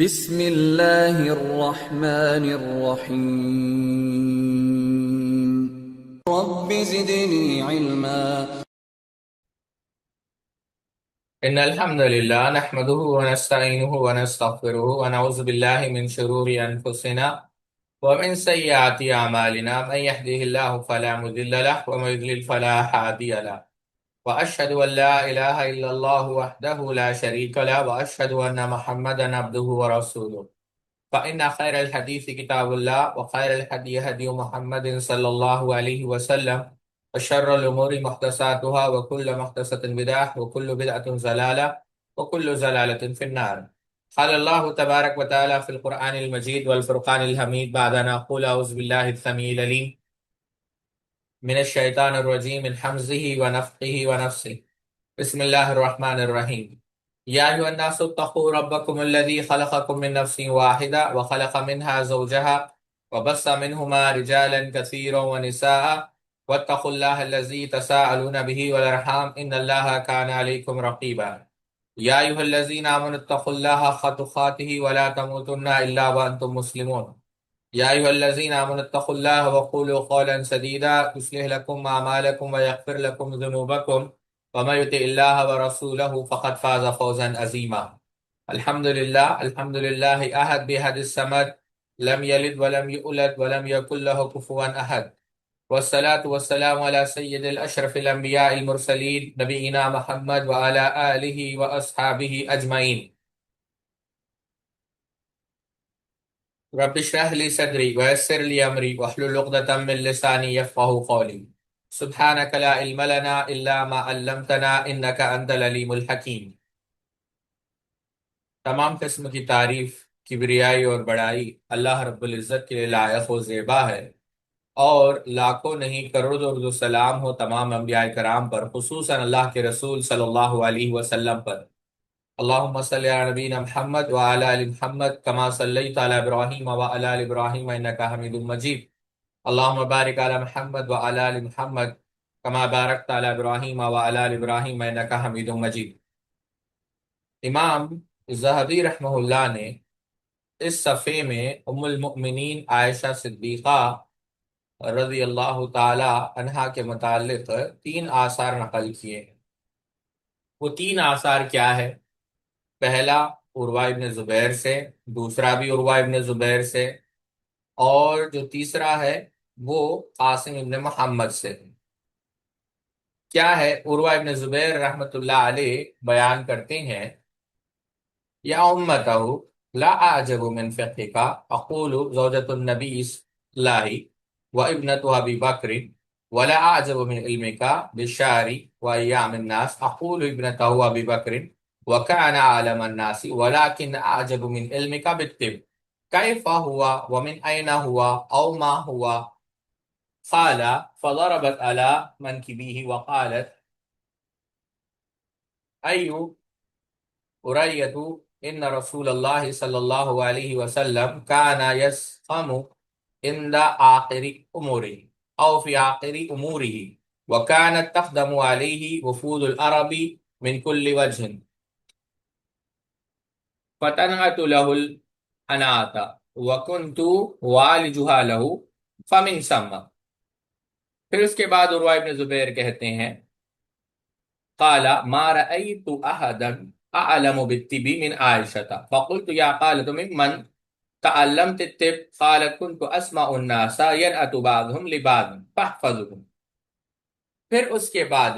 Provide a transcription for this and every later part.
بسم اللہ الرحمن الرحیم رب زدنی علما إن الحمد لله نحمده ونستعينه ونستغفره ونعوذ بالله من شرور أنفسنا ومن سيئات أعمالنا من يهده الله فلا مضل له ومن يضلل فلا هادي له وأشهد أن لا إله إلا الله وحده لا شريك له وأشهد أن محمدا عبده ورسوله فإن خير الحديث كتاب الله وخير الهدي هدي محمد صلى الله عليه وسلم وشر الأمور محدثاتها وكل محدثة بدعة وكل بدعة ضلالة وكل ضلالة في النار. قال الله تبارك وتعالى في القرآن المجيد والفرقان الحميد بعد أن أقول أعوذ بالله السميع العليم من الشيطان الرجيم من حمزه ونفخه ونفسه. بسم الله الرحمن الرحيم. يا أيها الناس اتقوا ربكم الذي خلقكم من نفس واحدة وخلق منها زوجها وبث منهما رجالا كثيرا ونساء واتقوا الله الذي تساءلون به والأرحام إن الله كان عليكم رقيبا. يا أيها الذين آمنوا اتقوا الله حق تقاته ولا تموتن إلا وأنتم مسلمون. يا أيها الذين آمنوا اتقوا الله وقولوا قولا سديدا يصلح لكم أعمالكم ويغفر لكم ذنوبكم ومن يطع الله ورسوله فقد فاز فوزا عظيما. الحمد لله الحمد لله أحد بأحد الصمد لم يلد ولم يولد ولم يكن له كفوا أحد والصلاة والسلام على سيد الأشرف الأنبياء المرسلين نبينا محمد وعلى آله وأصحابه أجمعين. رب اشرح لي صدري ويسر لي أمري واحلل عقدة من لساني يفقهوا قولي. سبحانك لا علم لنا إلا ما علمتنا إنك أنت العليم الحكيم. تمام قسم کی تعریف، کبریائی اور بڑائی اللہ رب العزت کے لیے لائق و زیبا ہے، اور لاکھوں نہیں کروڑوں درود و سلام ہو تمام انبیاء کرام پر، خصوصاً اللہ کے رسول صلی اللہ علیہ وسلم پر۔ اللہم صلی علی نبینا محمد وعلی آل محمد کما صلیت علی ابراہیم وعلی آل ابراہیم انکا حمید مجید۔ اللہم بارک علی محمد وعلی آل محمد کما بارکت علی ابراہیم وعلی آل ابراہیم انکا حمید مجید۔ امام ذہبی رحمہ اللہ نے اس صفحے میں ام المؤمنین عائشہ صدیقہ رضی اللہ تعالی عنہا کے متعلق 3 آثار نقل کیے ہیں۔ وہ 3 آثار کیا ہے؟ پہلا عروہ ابن زبیر سے، دوسرا بھی عروہ ابن زبیر سے، اور جو تیسرا ہے وہ قاسم ابن محمد سے۔ کیا ہے؟ عروہ ابن زبیر رحمۃ اللہ علیہ بیان کرتے ہیں، یا امتہ لا اعجب من فقہک اقول زوجۃ النبی اللہ وابنۃ ابی بکر ولا اعجب من علمک بالشعر وایام الناس اقول ابنۃ ابی بکر وكان عالم الناس ولكن اعجب من علمك بالطب كيف هو ومن اين هو او ما هو قال فضربت على منكبيه وقالت اي أرية إن رسول الله صلى الله عليه وسلم كان يسقم عند آخر أموره أو في آخر أموره وكانت تخدم عليه وفود العرب من كل وجه فتنعت له الأناة وكنت والجها له فمن ثم۔ پھر اس کے بعد عروہ ابن زبیر کہتے ہیں، قال ما رأيت أحدا أعلم بالطب من عائشة فقلت يا قالت ممن تعلمت الطب قالت كنت أسمع الناس ينأت بعضهم لبعض فاحفظهم۔ پھر اس کے بعد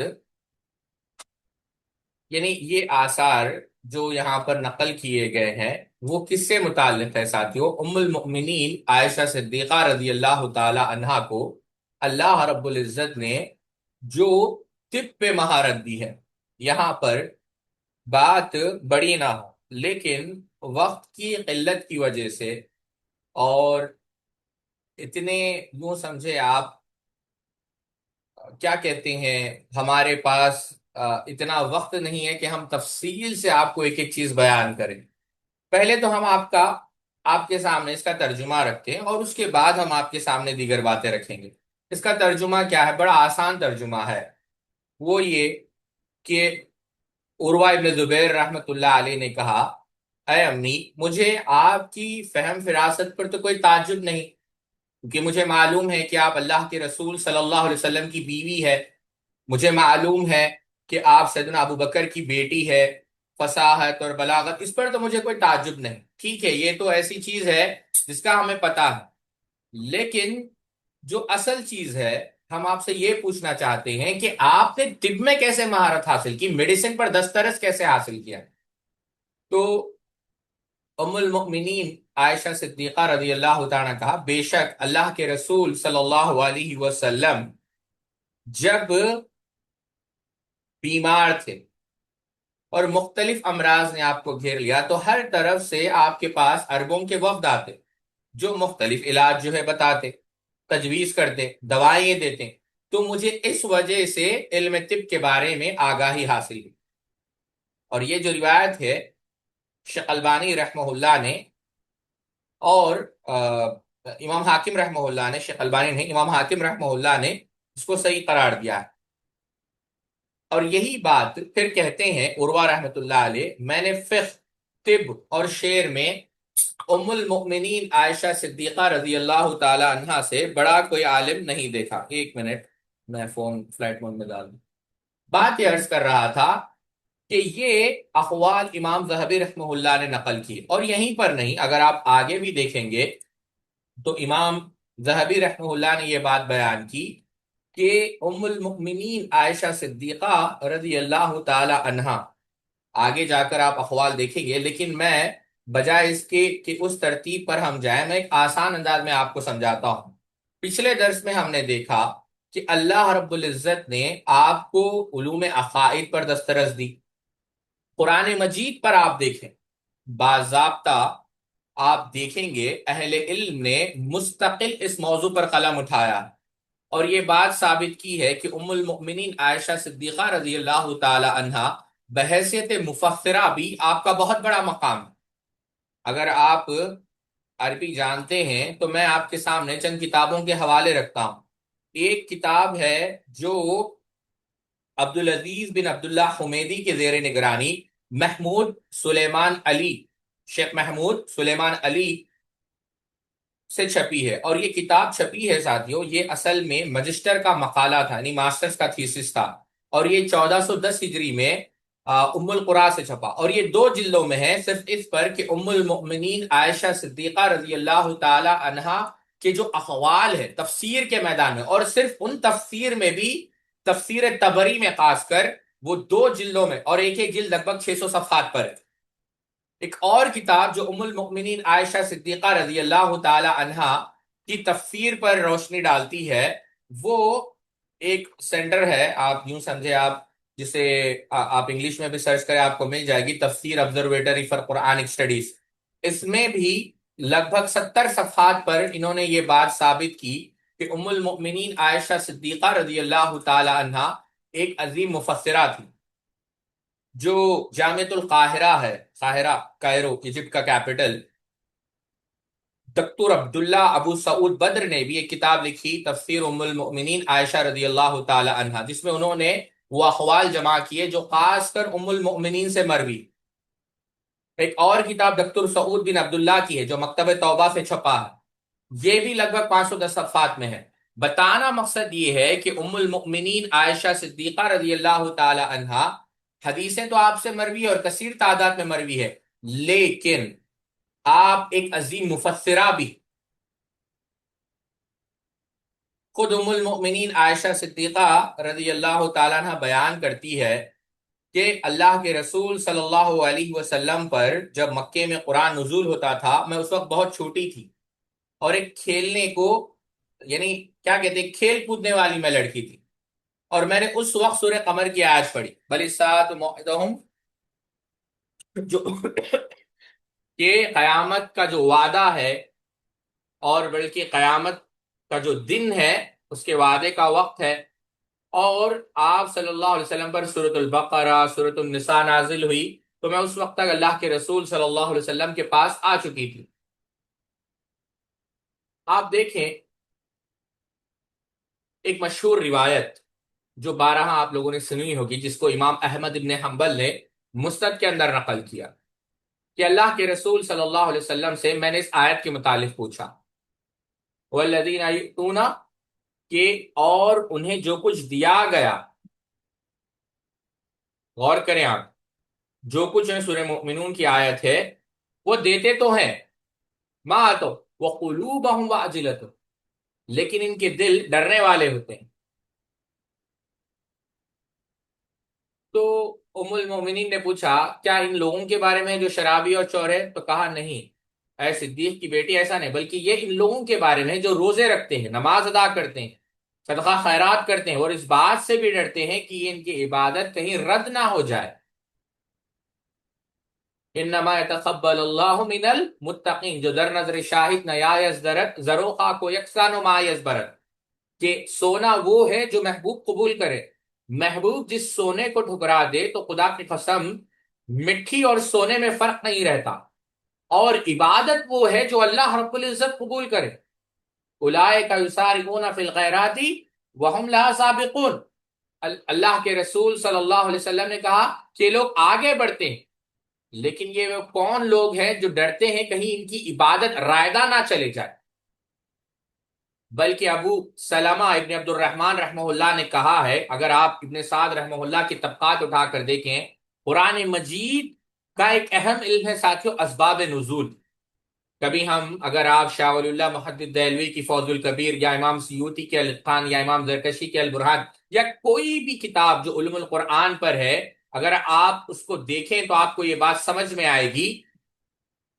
یعنی یہ آثار جو یہاں پر نقل کیے گئے ہیں وہ کس سے متعلق ہے ساتھیوں؟ ام المؤمنین عائشہ صدیقہ رضی اللہ تعالی عنہا کو اللہ رب العزت نے جو طب پہ مہارت دی ہے۔ یہاں پر بات بڑی نہ ہو، لیکن وقت کی قلت کی وجہ سے، اور اتنے یوں سمجھے آپ کیا کہتے ہیں، ہمارے پاس اتنا وقت نہیں ہے کہ ہم تفصیل سے آپ کو ایک ایک چیز بیان کریں۔ پہلے تو ہم آپ کے سامنے اس کا ترجمہ رکھتے ہیں، اور اس کے بعد ہم آپ کے سامنے دیگر باتیں رکھیں گے۔ اس کا ترجمہ کیا ہے؟ بڑا آسان ترجمہ ہے، وہ یہ کہ عروہ ابن زبیر رحمۃ اللہ علیہ نے کہا اے امی، مجھے آپ کی فہم فراست پر تو کوئی تعجب نہیں، کیونکہ مجھے معلوم ہے کہ آپ اللہ کے رسول صلی اللہ علیہ وسلم کی بیوی ہے، مجھے معلوم ہے کہ آپ سیدنا ابو بکر کی بیٹی ہے، فصاحت اور بلاغت، اس پر تو مجھے کوئی تعجب نہیں، ٹھیک ہے، یہ تو ایسی چیز ہے جس کا ہمیں پتہ ہے، لیکن جو اصل چیز ہے، ہم آپ سے یہ پوچھنا چاہتے ہیں کہ آپ نے طب میں کیسے مہارت حاصل کی، میڈیسن پر دسترس کیسے حاصل کیا؟ تو ام المؤمنین عائشہ صدیقہ رضی اللہ تعالیٰ نے کہا، بے شک اللہ کے رسول صلی اللہ علیہ وسلم جب بیمار تھے اور مختلف امراض نے آپ کو گھیر لیا تو ہر طرف سے آپ کے پاس اربوں کے وفد آتے، جو مختلف علاج جو ہے بتاتے، تجویز کرتے، دوائیں دیتے، تو مجھے اس وجہ سے علم طب کے بارے میں آگاہی حاصل ہوئی۔ اور یہ جو روایت ہے، شیخ البانی رحمہ اللہ نے اور امام حاکم رحمہ اللہ نے، شیخ البانی نے، امام حاکم رحمہ اللہ نے اس کو صحیح قرار دیا ہے۔ اور یہی بات پھر کہتے ہیں عروہ رحمۃ اللہ علیہ، میں نے فقہ، طب اور شعر میں ام المؤمنین عائشہ صدیقہ رضی اللہ تعالی عنہا سے بڑا کوئی عالم نہیں دیکھا۔ ایک منٹ، میں فون فلائٹ موڈ میں ڈال دوں۔ بات یہ عرض کر رہا تھا کہ یہ اقوال امام ذہبی رحمہ اللہ نے نقل کی، اور یہیں پر نہیں، اگر آپ آگے بھی دیکھیں گے تو امام ذہبی رحمہ اللہ نے یہ بات بیان کی کہ ام المؤمنین عائشہ صدیقہ رضی اللہ تعالی عنہا، آگے جا کر آپ اقوال دیکھیں گے، لیکن میں بجائے اس کے کہ اس ترتیب پر ہم جائیں، میں ایک آسان انداز میں آپ کو سمجھاتا ہوں۔ پچھلے درس میں ہم نے دیکھا کہ اللہ رب العزت نے آپ کو علوم عقائد پر دسترس دی، قرآن مجید پر آپ دیکھیں، باضابطہ آپ دیکھیں گے اہل علم نے مستقل اس موضوع پر قلم اٹھایا، اور یہ بات ثابت کی ہے کہ ام المؤمنین عائشہ صدیقہ رضی اللہ تعالی عنہا بحیثیت مفسرہ بھی آپ کا بہت بڑا مقام ہے۔ اگر آپ عربی جانتے ہیں تو میں آپ کے سامنے چند کتابوں کے حوالے رکھتا ہوں۔ ایک کتاب ہے جو عبدالعزیز بن عبداللہ حمیدی کے زیر نگرانی محمود سلیمان علی، شیخ محمود سلیمان علی سے چھپی ہے، اور یہ کتاب چھپی ہے ساتھیوں، یہ اصل میں مجسٹر کا مقالہ تھا، یعنی ماسٹرز کا تھیسس تھا، اور یہ 1410 ہجری میں ام القرا سے چھپا، اور یہ 2 جلدوں میں ہے، صرف اس پر کہ ام المؤمنین عائشہ صدیقہ رضی اللہ تعالی عنہا کے جو اقوال ہے تفسیر کے میدان میں، اور صرف ان تفسیر میں بھی تفسیر طبری میں خاص کر وہ 2 جلدوں میں، اور ایک ایک جلد لگ بھگ 600 صفحات پر ہے۔ ایک اور کتاب جو ام المؤمنین عائشہ صدیقہ رضی اللہ تعالی عنہا کی تفسیر پر روشنی ڈالتی ہے، وہ ایک سینٹر ہے، آپ یوں سمجھے، آپ جسے آپ انگلش میں بھی سرچ کریں آپ کو مل جائے گی، تفسیر آبزرویٹری فار قرآنک اسٹڈیز۔ اس میں بھی لگ بھگ 70 صفحات پر انہوں نے یہ بات ثابت کی کہ ام المؤمنین عائشہ صدیقہ رضی اللہ تعالی عنہا ایک عظیم مفسرہ تھی، جو جامعۃ القاہرہ ہے، قاہرہ کائرو ایجپٹ کا کیپٹل، دکتور عبداللہ ابو سعود بدر نے بھی ایک کتاب لکھی تفسیر ام المؤمنین عائشہ رضی اللہ تعالی عنہا، جس میں انہوں نے وہ اقوال جمع کیے جو خاص کر ام المؤمنین سے مروی۔ ایک اور کتاب دکتور سعود بن عبداللہ کی ہے جو مکتبہ توبہ سے چھپا ہے، یہ بھی لگ بھگ 510 صفحات میں ہے۔ بتانا مقصد یہ ہے کہ ام المؤمنین عائشہ صدیقہ رضی اللہ تعالی عنہا حدیثیں تو آپ سے مروی ہے اور کثیر تعداد میں مروی ہے، لیکن آپ ایک عظیم مفسرہ بھی۔ خود ام المؤمنین عائشہ صدیقہ رضی اللہ تعالیٰ عنہ بیان کرتی ہے کہ اللہ کے رسول صلی اللہ علیہ وسلم پر جب مکے میں قرآن نزول ہوتا تھا، میں اس وقت بہت چھوٹی تھی، اور ایک کھیلنے کو، یعنی کیا کہتے ہیں، کھیل کودنے والی میں لڑکی تھی، اور میں نے اس وقت سورہ قمر کی آیت پڑھی، بل الساعۃ موعدہم، جو کہ قیامت کا جو وعدہ ہے، اور بلکہ قیامت کا جو دن ہے اس کے وعدے کا وقت ہے، اور آپ صلی اللہ علیہ وسلم پر سورۃ البقرہ، سورۃ النساء نازل ہوئی، تو میں اس وقت تک اللہ کے رسول صلی اللہ علیہ وسلم کے پاس آ چکی تھی۔ آپ دیکھیں ایک مشہور روایت جو بارہا آپ لوگوں نے سنی ہوگی، جس کو امام احمد ابن حنبل نے مسند کے اندر نقل کیا، کہ اللہ کے رسول صلی اللہ علیہ وسلم سے میں نے اس آیت کے متعلق پوچھا، والذین یؤتون، کہ اور انہیں جو کچھ دیا گیا، غور کریں آپ، جو کچھ ہے سورہ مومنون کی آیت ہے، وہ دیتے تو ہیں، ما تو وقلوبہم واجلۃ، لیکن ان کے دل ڈرنے والے ہوتے ہیں۔ تو ام المومنین نے پوچھا کیا ان لوگوں کے بارے میں جو شرابی اور چور ہے؟ تو کہا نہیں اے صدیق کی بیٹی، ایسا نہیں، بلکہ یہ ان لوگوں کے بارے میں جو روزے رکھتے ہیں، نماز ادا کرتے ہیں، صدقہ خیرات کرتے ہیں، اور اس بات سے بھی ڈرتے ہیں کہ ان کی عبادت کہیں رد نہ ہو جائے۔ انما يتقبل اللہ من المتقین، جو در نظر شاہد نیایز درت زروخا کو یکساں نمایز برت، کہ سونا وہ ہے جو محبوب قبول کرے، محبوب جس سونے کو ٹھکرا دے تو خدا کی قسم مٹی اور سونے میں فرق نہیں رہتا، اور عبادت وہ ہے جو اللہ رب العزت قبول کرے۔ اولئک یسارعون فی الخیرات وہم لا سابقون، اللہ کے رسول صلی اللہ علیہ وسلم نے کہا کہ لوگ آگے بڑھتے ہیں، لیکن یہ وہ کون لوگ ہیں جو ڈرتے ہیں کہیں ان کی عبادت رائدہ نہ چلے جائے۔ بلکہ ابو سلمہ ابن عبد الرحمن رحمہ اللہ نے کہا ہے، اگر آپ ابن سعد رحمہ اللہ کی طبقات اٹھا کر دیکھیں، قرآن مجید کا ایک اہم علم ہے ساتھیوں اسباب نزول۔ کبھی ہم، اگر آپ شاہ ولی اللہ محدث دہلوی کی فوز الکبیر، یا امام سیوطی کے الاتقان، یا امام زرکشی کے البرہان، یا کوئی بھی کتاب جو علم القرآن پر ہے، اگر آپ اس کو دیکھیں تو آپ کو یہ بات سمجھ میں آئے گی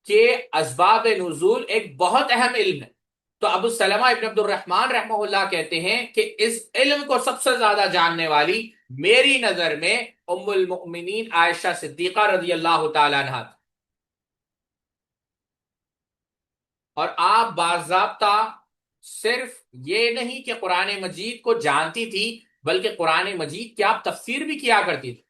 کہ اسباب نزول ایک بہت اہم علم ہے۔ تو ابو سلمہ ابن عبد الرحمن رحمہ اللہ کہتے ہیں کہ اس علم کو سب سے زیادہ جاننے والی میری نظر میں ام المؤمنین عائشہ صدیقہ رضی اللہ تعالیٰ عنہا، اور آپ باضابطہ صرف یہ نہیں کہ قرآن مجید کو جانتی تھی، بلکہ قرآن مجید کی آپ تفسیر بھی کیا کرتی تھی۔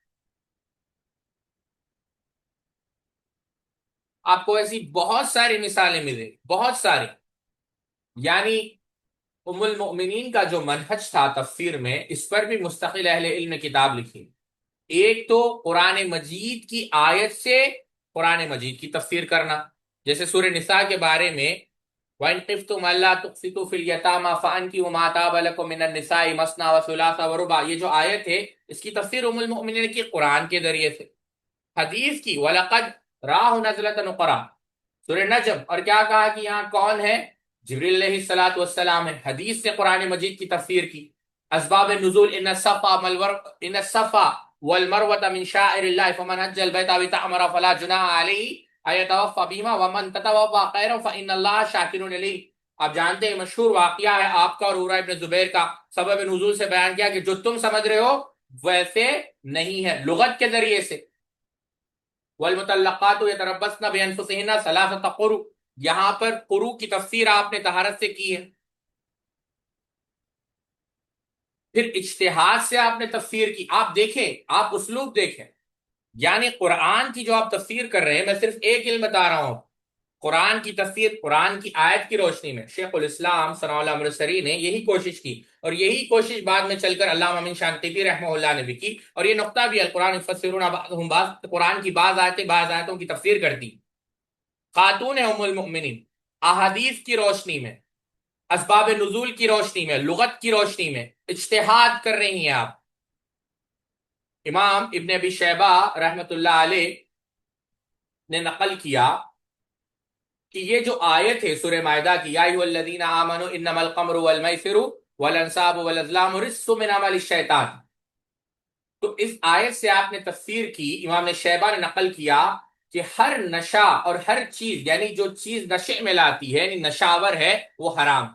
آپ کو ایسی بہت ساری مثالیں ملیں، بہت ساری، یعنی ام المؤمنین کا جو منہج تھا تفسیر میں، اس پر بھی مستقل اہل علم نے کتاب لکھی۔ ایک تو قرآن مجید کی آیت سے قرآن مجید کی تفسیر کرنا، جیسے سورہ نساء کے بارے میں وَإِن خِفْتُمْ أَلَّا تُقْسِطُوا فِي الْيَتَامَىٰ فَأَنكِحُوا مَا طَابَ لَكُم مِّنَ النِّسَاءِ مَثْنَىٰ وَثُلَاثَ وَرُبَاعَ، یہ جو آیت ہے اس کی تفسیر ام المؤمنین کی قرآن کے ذریعے سے، حدیث کی وَلَقَدْ رَآهُ نَزْلَةً أُخْرَىٰ، سورہ نجم، اور کیا کہا کہ یہاں کون ہے؟ جبریل علیہ الصلوۃ والسلام ہے، حدیث سے قرآن مجید کی تفسیر کی۔ اسباب نزول، ان الصفا والمروة من شائر اللہ فمن حج البیت او اعتمر فلا جناح علیہ ان یطوف بہما ومن تطوع خیرا فان اللہ شاکر علیم۔ آپ جانتے ہیں مشہور واقعہ ہے آپ کا اور عروہ ابن زبیر کا، سبب نزول سے بیان کیا کہ جو تم سمجھ رہے ہو ویسے نہیں ہے، لغت کے ذریعے سے۔ والمطلقات یتربصن بانفسہن ثلاثۃ قروء، یہاں پر قروء کی تفسیر آپ نے طہارت سے کی ہے۔ پھر اجتہاد سے آپ نے تفسیر کی، آپ دیکھیں، آپ اسلوب دیکھیں، یعنی قرآن کی جو آپ تفسیر کر رہے ہیں، میں صرف ایک علم بتا رہا ہوں، قرآن کی تفسیر قرآن کی آیت کی روشنی میں شیخ الاسلام ثناء اللہ امرتسری نے یہی کوشش کی، اور یہی کوشش بعد میں چل کر علامہ امین شانقیطی رحمہ اللہ نے بھی کی، اور یہ نقطہ بھی القرآن یفسرون بعضهم بعض، قرآن کی بعض آیتوں کی تفسیر کرتی خاتون ام المؤمنین احادیث کی روشنی میں، اسباب نزول کی روشنی میں، لغت کی روشنی میں اجتہاد کر رہی ہیں آپ۔ امام ابن ابی شیبہ رحمۃ اللہ علیہ نے نقل کیا کہ یہ جو آیت ہے سورہ مائدہ کی، یا ایھا الذین آمنوا انما الخمر والمیسر والانصاب والازلام رجس من عمل الشیطان، تو اس آیت سے آپ نے تفسیر کی، امام شیبہ نے نقل کیا کہ ہر نشہ اور ہر چیز، یعنی جو چیز نشے میں لاتی ہے، یعنی نشاور ہے، وہ حرام۔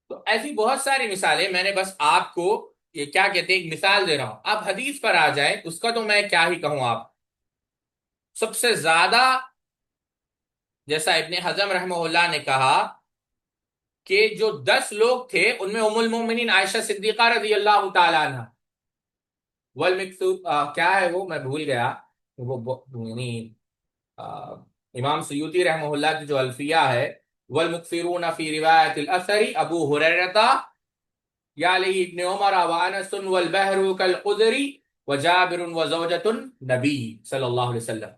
تو ایسی بہت ساری مثالیں، میں نے بس آپ کو یہ کیا کہتے ہیں ایک مثال دے رہا ہوں۔ آپ حدیث پر آ جائیں، اس کا تو میں کیا ہی کہوں، آپ سب سے زیادہ، جیسا ابن حزم رحمہ اللہ نے کہا کہ جو 10 لوگ تھے ان میں ام المومنین عائشہ صدیقہ رضی اللہ تعالیٰ عنہ، کیا ہے وہ میں بھول گیا، یعنی امام سیوطی رحمہ اللہ کی جو الفیہ ہے، والمکثرون فی روایت الاثر ابو ہریرہ یا علی ابن عمر وانس والبحر کالقدر وجابر وزوجۃ النبی صلی اللہ علیہ وسلم،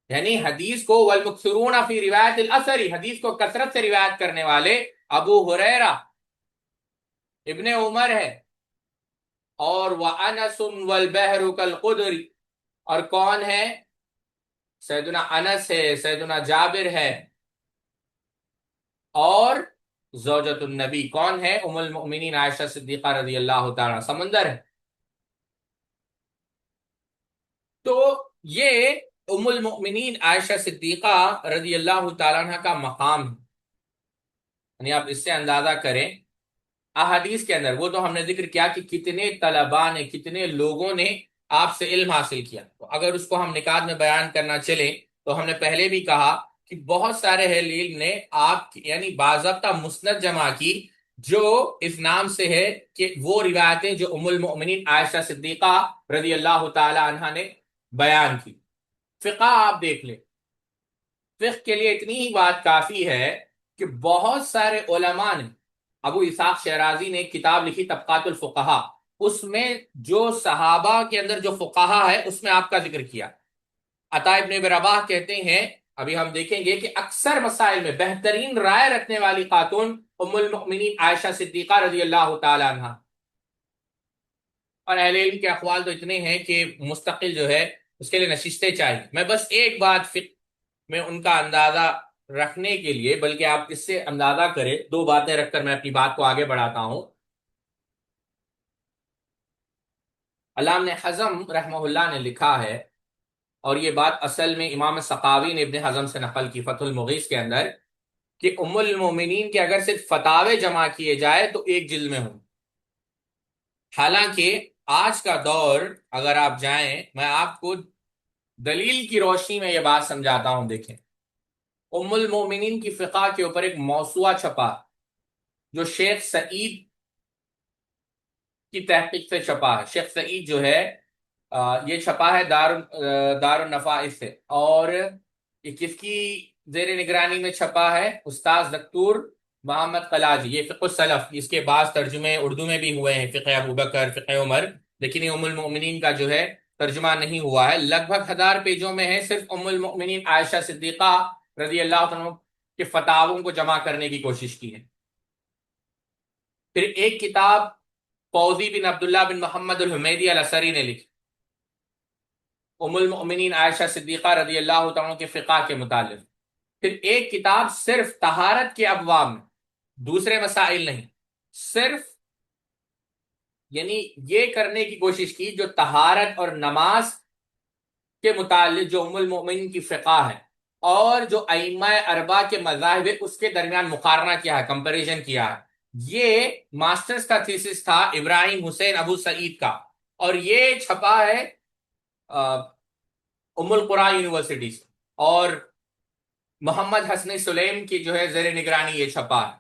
یعنی حدیث کو والمکثرون فی روایت الاثر، حدیث کو کثرت سے روایت کرنے والے ابو ہریرہ، ابن عمر ہے، اور وانس والبحر کالقدر، اور کون ہے؟ سیدنا انس ہے، سیدنا جابر ہے، اور زوجۃ النبی کون ہے؟ ام المؤمنین عائشہ صدیقہ رضی اللہ تعالیٰ عنہا، سمندر ہے۔ تو یہ ام المؤمنین عائشہ صدیقہ رضی اللہ تعالیٰ عنہ کا مقام ہے، یعنی آپ اس سے اندازہ کریں احادیث کے اندر، وہ تو ہم نے ذکر کیا کہ کتنے طلباء نے، کتنے لوگوں نے آپ سے علم حاصل کیا، تو اگر اس کو ہم نکات میں بیان کرنا چلیں تو ہم نے پہلے بھی کہا کہ بہت سارے اہل علم نے آپ یعنی باضابطہ مسند جمع کی جو اس نام سے ہے کہ وہ روایتیں جو ام المؤمنین عائشہ صدیقہ رضی اللہ تعالی عنہا نے بیان کی۔ فقہ آپ دیکھ لیں، فقہ کے لیے اتنی ہی بات کافی ہے کہ بہت سارے علماء نے، ابو اسحاق شیرازی نے ایک کتاب لکھی طبقات الفقہا، اس میں جو صحابہ کے اندر جو فقہا ہے اس میں آپ کا ذکر کیا۔ عطا ابن ابی رباح کہتے ہیں، ابھی ہم دیکھیں گے کہ اکثر مسائل میں بہترین رائے رکھنے والی خاتون ام المؤمنین عائشہ صدیقہ رضی اللہ تعالی عنہ، اور اہل علم کے اقوال تو اتنے ہیں کہ مستقل جو ہے اس کے لیے نشستیں چاہیے۔ میں بس ایک بات فقہ میں ان کا اندازہ رکھنے کے لیے، بلکہ آپ اس سے اندازہ کریں، دو باتیں رکھ کر میں اپنی بات کو آگے بڑھاتا ہوں۔ علامہ ابن حزم رحمہ اللہ نے لکھا ہے، اور یہ بات اصل میں امام سقاوی نے ابن حزم سے نقل کی فتح المغیث کے اندر، کہ ام المومنین کے اگر صرف فتاوے جمع کیے جائے تو ایک جلد میں ہوں۔ حالانکہ آج کا دور اگر آپ جائیں، میں آپ کو دلیل کی روشنی میں یہ بات سمجھاتا ہوں، دیکھیں ام المومنین کی فقہ کے اوپر ایک موسوعہ چھپا جو شیخ سعید کی تحقیق سے چھپا ہے۔ شیخ سعید جو ہے یہ چھپا ہے دار النفائس سے، اور یہ کس کی زیر نگرانی میں چھپا ہے؟ استاذ دکتور محمد قلاجی، یہ فقہ السلف، اس کے بعض ترجمے اردو میں بھی ہوئے ہیں، فقہ ابوبکر، فقہ عمر، لیکن یہ ام المؤمنین کا جو ہے ترجمہ نہیں ہوا ہے۔ لگ بھگ 1000 پیجوں میں ہے، صرف ام المؤمنین عائشہ صدیقہ رضی اللہ عنہ کے فتاووں کو جمع کرنے کی کوشش کی ہے۔ پھر ایک کتاب فوزی بن عبداللہ بن محمد الحمیدی الاسری نے لکھی، ام المؤمنین عائشہ صدیقہ رضی اللہ عنہ کے فقہ کے متعلق۔ پھر ایک کتاب صرف طہارت کے ابواب میں، دوسرے مسائل نہیں، صرف یعنی یہ کرنے کی کوشش کی جو طہارت اور نماز کے متعلق جو ام المؤمنین کی فقہ ہے، اور جو ائمہ اربعہ کے مذاہب ہے اس کے درمیان مقارنہ کیا ہے، کمپیریزن کیا ہے۔ یہ ماسٹرز کا تھیسس تھا ابراہیم حسین ابو سعید کا، اور یہ چھپا ہے ام القرآن یونیورسٹی سے، اور محمد حسن سلیم کی جو ہے زیر نگرانی یہ چھپا ہے۔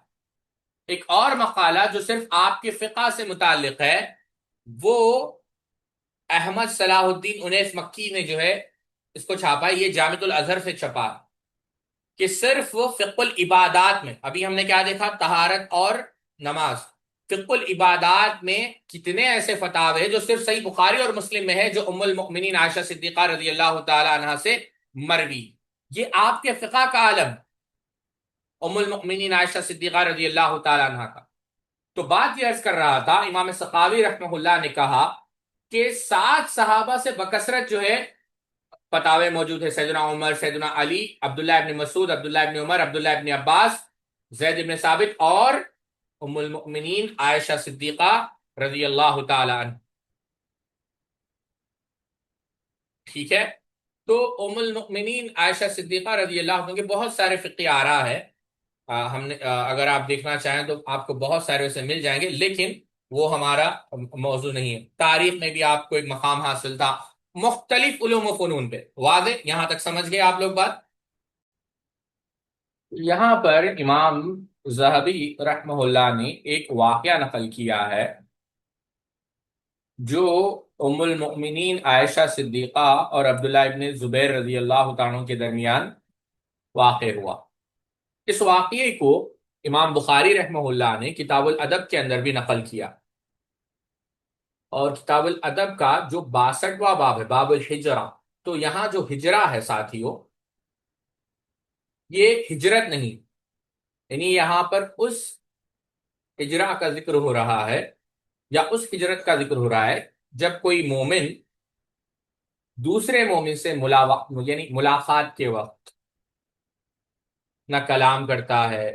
ایک اور مقالہ جو صرف آپ کے فقہ سے متعلق ہے، وہ احمد صلاح الدین انیس مکی نے جو ہے اس کو چھاپا ہے، یہ جامعۃ الازہر سے چھپا ہے، کہ صرف وہ فقہ العبادات میں، ابھی ہم نے کیا دیکھا؟ طہارت اور نماز۔ فقہ العبادات میں کتنے ایسے فتاوے جو صرف صحیح بخاری اور مسلم میں ہے، جو ام المؤمنین عائشہ صدیقہ رضی اللہ تعالی عنہا سے مروی۔ یہ آپ کے فقہ کا عالم، ام المؤمنین عائشہ صدیقہ رضی اللہ تعالی عنہا کا۔ تو بات یہ عرض کر رہا تھا، امام سخاوی رحمہ اللہ نے کہا کہ 7 صحابہ سے بکثرت جو ہے فتاوے موجود ہے، سیدنا عمر، سیدنا علی، عبداللہ ابن مسعود، عبداللہ ابن عمر، عبداللہ ابن عباس، زید ابن ثابت، اور ام المؤمنین عائشہ صدیقہ رضی اللہ تعالی عنہ۔ ٹھیک ہے، تو ام المؤمنین عائشہ صدیقہ رضی اللہ عنہ کے بہت سارے فقہی آراء ہے، ہم نے اگر آپ دیکھنا چاہیں تو آپ کو بہت سارے اسے مل جائیں گے، لیکن وہ ہمارا موضوع نہیں ہے۔ تاریخ میں بھی آپ کو ایک مقام حاصل تھا، مختلف علوم و فنون پہ۔ واضح؟ یہاں تک سمجھ گئے آپ لوگ بات؟ یہاں پر امام ذہبی رحمہ اللہ نے ایک واقعہ نقل کیا ہے جو ام المؤمنین عائشہ صدیقہ اور عبداللہ ابن زبیر رضی اللہ تعالیٰ کے درمیان واقع ہوا۔ اس واقعے کو امام بخاری رحمہ اللہ نے کتاب الادب کے اندر بھی نقل کیا۔ اور کتاب الادب کا جو 62واں باب ہے، باب الحجرہ، تو یہاں جو ہجرہ ہے ساتھیوں، یہ ہجرت نہیں، یعنی یہاں پر اس ہجرہ کا ذکر ہو رہا ہے، یا اس ہجرت کا ذکر ہو رہا ہے جب کوئی مومن دوسرے مومن سے یعنی ملاقات کے وقت نہ کلام کرتا ہے،